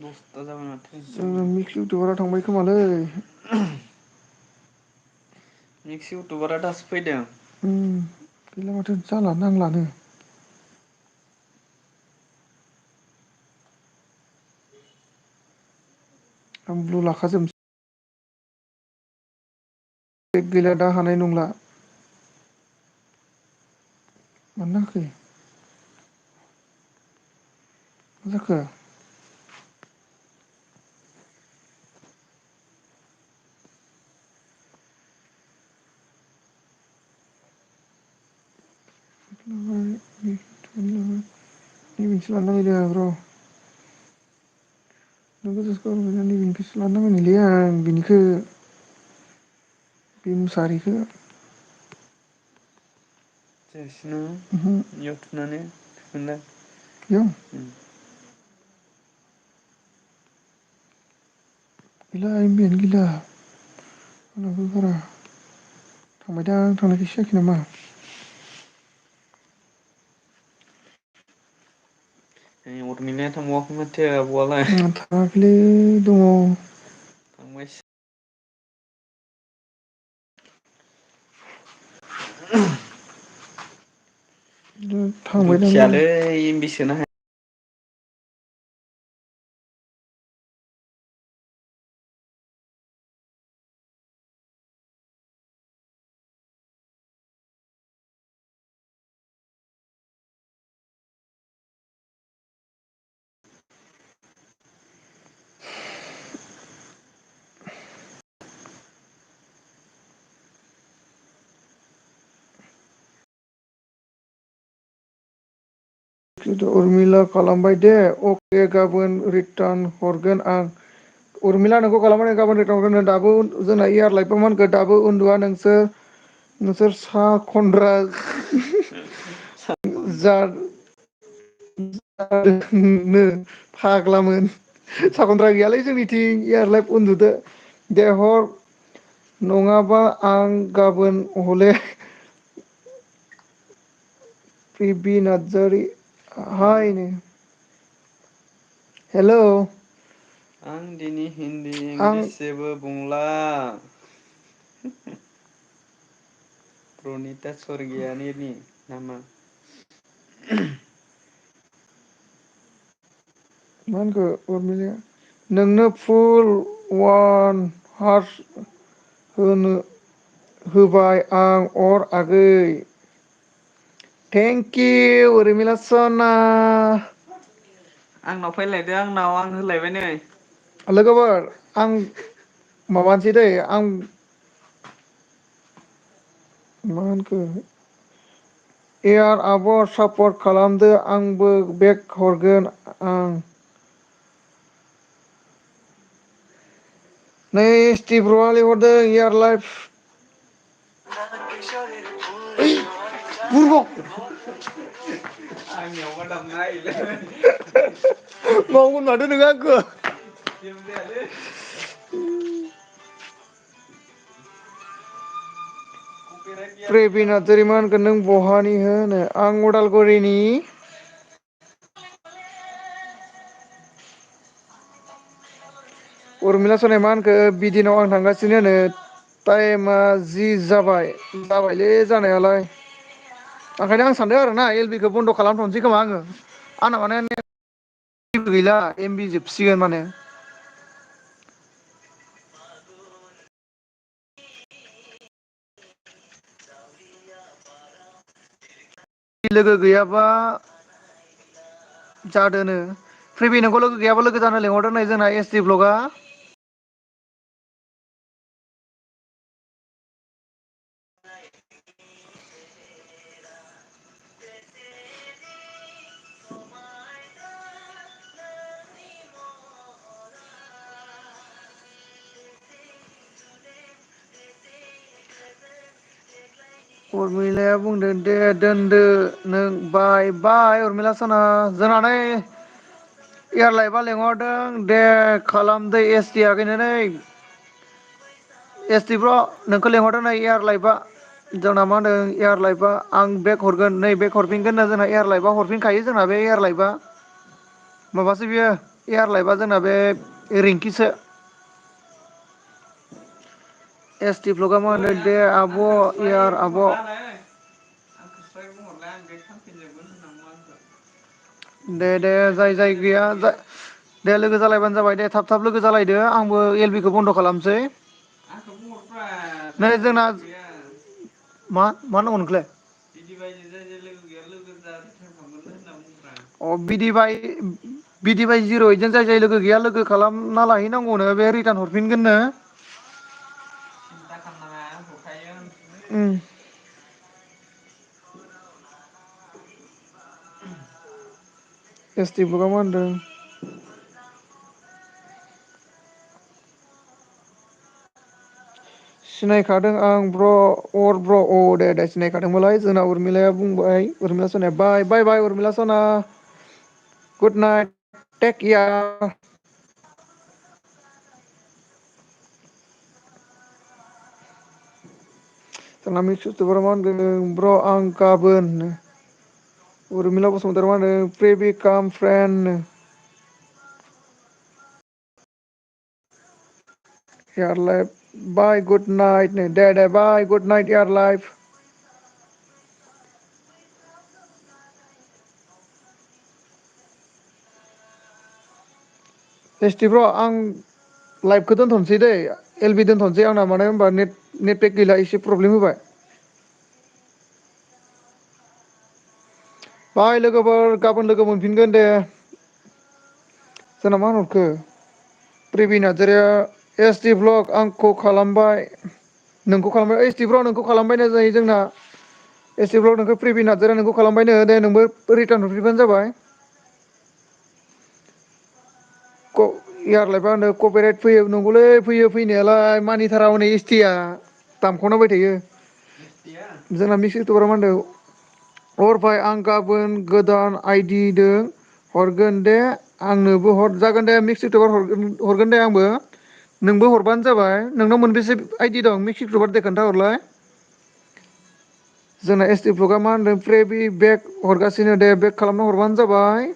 दसथा जाबाय माथो जोंना मिक्स इउटुबारा थांबाय खोमालै मिक्स इउटुबारा दासो फैदों गैला माथो जाला नांलानो आं ब्लु लाखाजोब बेग गैला दा हानाय नंला मानो नाङाखै मा जाखो नै मोनसे लानो नागिरदों र' नोंखौ बेनिखौसो लानो नामायदोंलै आं बिनिखो बे मुसाहारिखो ओहो इयाव थुनानै थुफिनलाय बेयाव गैला एमबियानो गैला आंनाबो बारा थांबायदां थांनायखायसो जायाखै नामा उरमिलाया थांबावाखै माथो आब'आलाय थाङाखैलै दङ थांबाय थांबायदांलै दुखियालै एमबि सोनो हाया उरमिला खालामबाय दे अके गाबोन रिटार्न हरगोन आं उरमिला नोंखौ खालामबाय गाबोन रिटार्न हरगोन दाबो जोंना इयार लाइफा मोनखो दाबो उन्दुआ नोंसोर सा खन्द्रा जा नो फाग्लामोन साखनद्रा गैयालै जोंनिथिं इयारलाइफ उन्दुदो दे हर नङाबा आं गाबोन हले प्रिबि नार्जारि हाय नो हेलौ आं दिनै हिन्दी आं इंलिस जेबो बुंला प्रनिता सर्गियारिनि नामा मा होनखो उरमिलाया नोंनो फुल 1 हार्स होनो होबाय आं अर आगै थेंकिउ उरमिला सना आंनाव फैलायदो आंनाव आं होलायबाय नै लोगोफोर आं माबानोसै दै आं मा होनखो एयार आब' सापर्ट खालामदो आंबो बेक हरगोन आं नै स्टिब्र'आ लिंहरदों इयार लाइफ ओइ बुरबक आंनियावबा दामना होयोलै मावगोन माथो नोङो आंखो जेबो जायालै कपिराइट गैयालै प्रेबि बेयाव नार्जारि मा होनखो नों बहानि होनो आं अदालगुरिनि उरमिला सनाया मा होनखो बिदिनाव आं थांगासिनो नो टाइमा जि जाबायलै जानायालाय ओंखायनो आं सानदों आरोना एल बि खौ बन्द' खालामथ'नोसै खोमा आङो आंना माने नेट गैला एमबि जोबसिगोन माने लोगो गैयाबा जादोनो प्रिबि नोंखौ लोगो गैयाबा लोगो जानो लिंहरदों नै जोंना एस डि ब्लकआ उरमिलाया बुंदों दे दोनदो नों बाय बाय उरमिला सना जोंना नै एयार लाइफआ लिंहरदों दे खालामदो एस टि आगैनो नै एस टि फ्र' नोंखौ लेंहरदों नै एयार लाइफआ जोंना मा होनदों एयार लाइफआ आं बेग हरगोन नै बेग हरफिनगोन होनना जोंना एयार लाइफआ हरफिनखायो जोंना बे एयार लाइफआ माबासो बियो एयार लाइफआ जोंना बे रिंकिसो एस टि ब्लकआ मा होनो दे आब' इयार आब' दे जाय जाय गैया दे लोगो जालायबानो जाबाय दे थाब थाब लोगो जालायदो आंबो एल बि खौ बन्द' खालामसै नै जोंना मा नांगौ नोंखौलाय अ बिदिबाय जिर' ओइटजों जाय जाय लोगो गैया लोगो खालामना लाहैनांगौनो बे रिटार्न हरफिनगोननो एस टि ब्लकआ मा होनदों सिनायखादों आं ब्र' अर ब्र' औ दे सिनायखादोंबालाय जोंना उरमिलाया बुंबाय उरमिला सनाया बाय बाय उरमिला सना गुड नाइट टेक केयार जोंना मा होनदों ब्र' आं गाबोन उरमिला बसुमतारी मा होनदों प्रे बिकाम फ्रेन्ड एयार लाइफ बाय गुड नाइट दे बाय गुड नाइट एयार लाइफ एसटिफ्र' आं लाइभखौ दोनथ'नोसै दै एल बि दोनथ'नोसै आंना मानो होनबा नेटपेक गैला एसे प्रब्लेम होबाय बाय लोगोफोर गाबोन लोगो मोनफिनगोन दे जोंना मा होनहरखो प्रबिन नार्जारिया एस डि ब्लक आंखौ खालामबाय नोंखौ खालामबाय ओइस डि फ्राव नोंखौ खालामबायनो जायो जोंना एस डि ब्लक नोंखौ प्रिबि नार्जारिया नोंखौ खालामबायनो दे नोंबो रिटार्न हरफैबानो जाबाय एयार लाइफा होनो कपारेट फैयो नंगौलै फैयो फैनायालाय मानिथारा हनै एस टि आ दामख'ना होबाय थायो जोंना मिस इउटुबारा मा होनदों हरफाय आं गाबोन गोदान आइडिजों हरगोन दे आंनोबो जागोन दे मिक्स इउटुबार हरगोन दे आंबो नोंबो हरबानो जाबाय नोंनाव मोनबेसे आइडि दं मिक्स इउटुबार दे खोन्थाहरलाय जोंना एस टि ब्लकआ मा होनदों प्रे बि बेक हरगासिनो दे बेक खालामना हरबानो जाबाय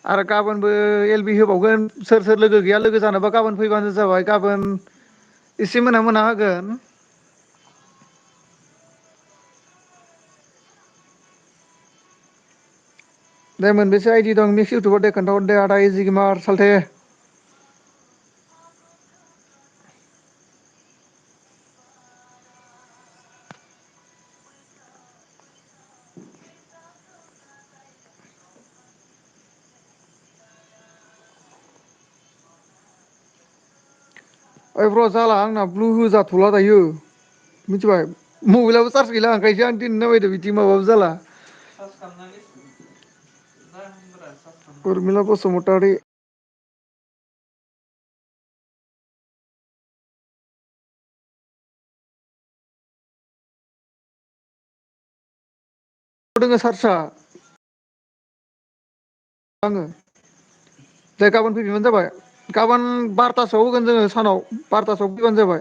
आरो गाबोनबो एल बि होबावगोन सोर सोर लोगो गैया लोगो जानोबा गाबोन फैबानो जाबाय गाबोन एसे मोना होगोन दे मोनबेसे आइडि दं मिक्स इउटुबार दे खोन्थाहर दे आदा इजिमार सालथे ओइ ब्र' जाला आंना ब्लु होजाथ'ला दायो मिथिबाय मबाइलाबो चार्ज गैला ओंखायसो आं दिनै नामायदो बिदि माबाबो जाला उरमिला बसुमतारी दोङो चार्जआ आङो दे गाबोन फैफिनबानो जाबाय गाबोन 12थासोआव होगोन जोङो सानाव 12थासोआव फैबानो जाबाय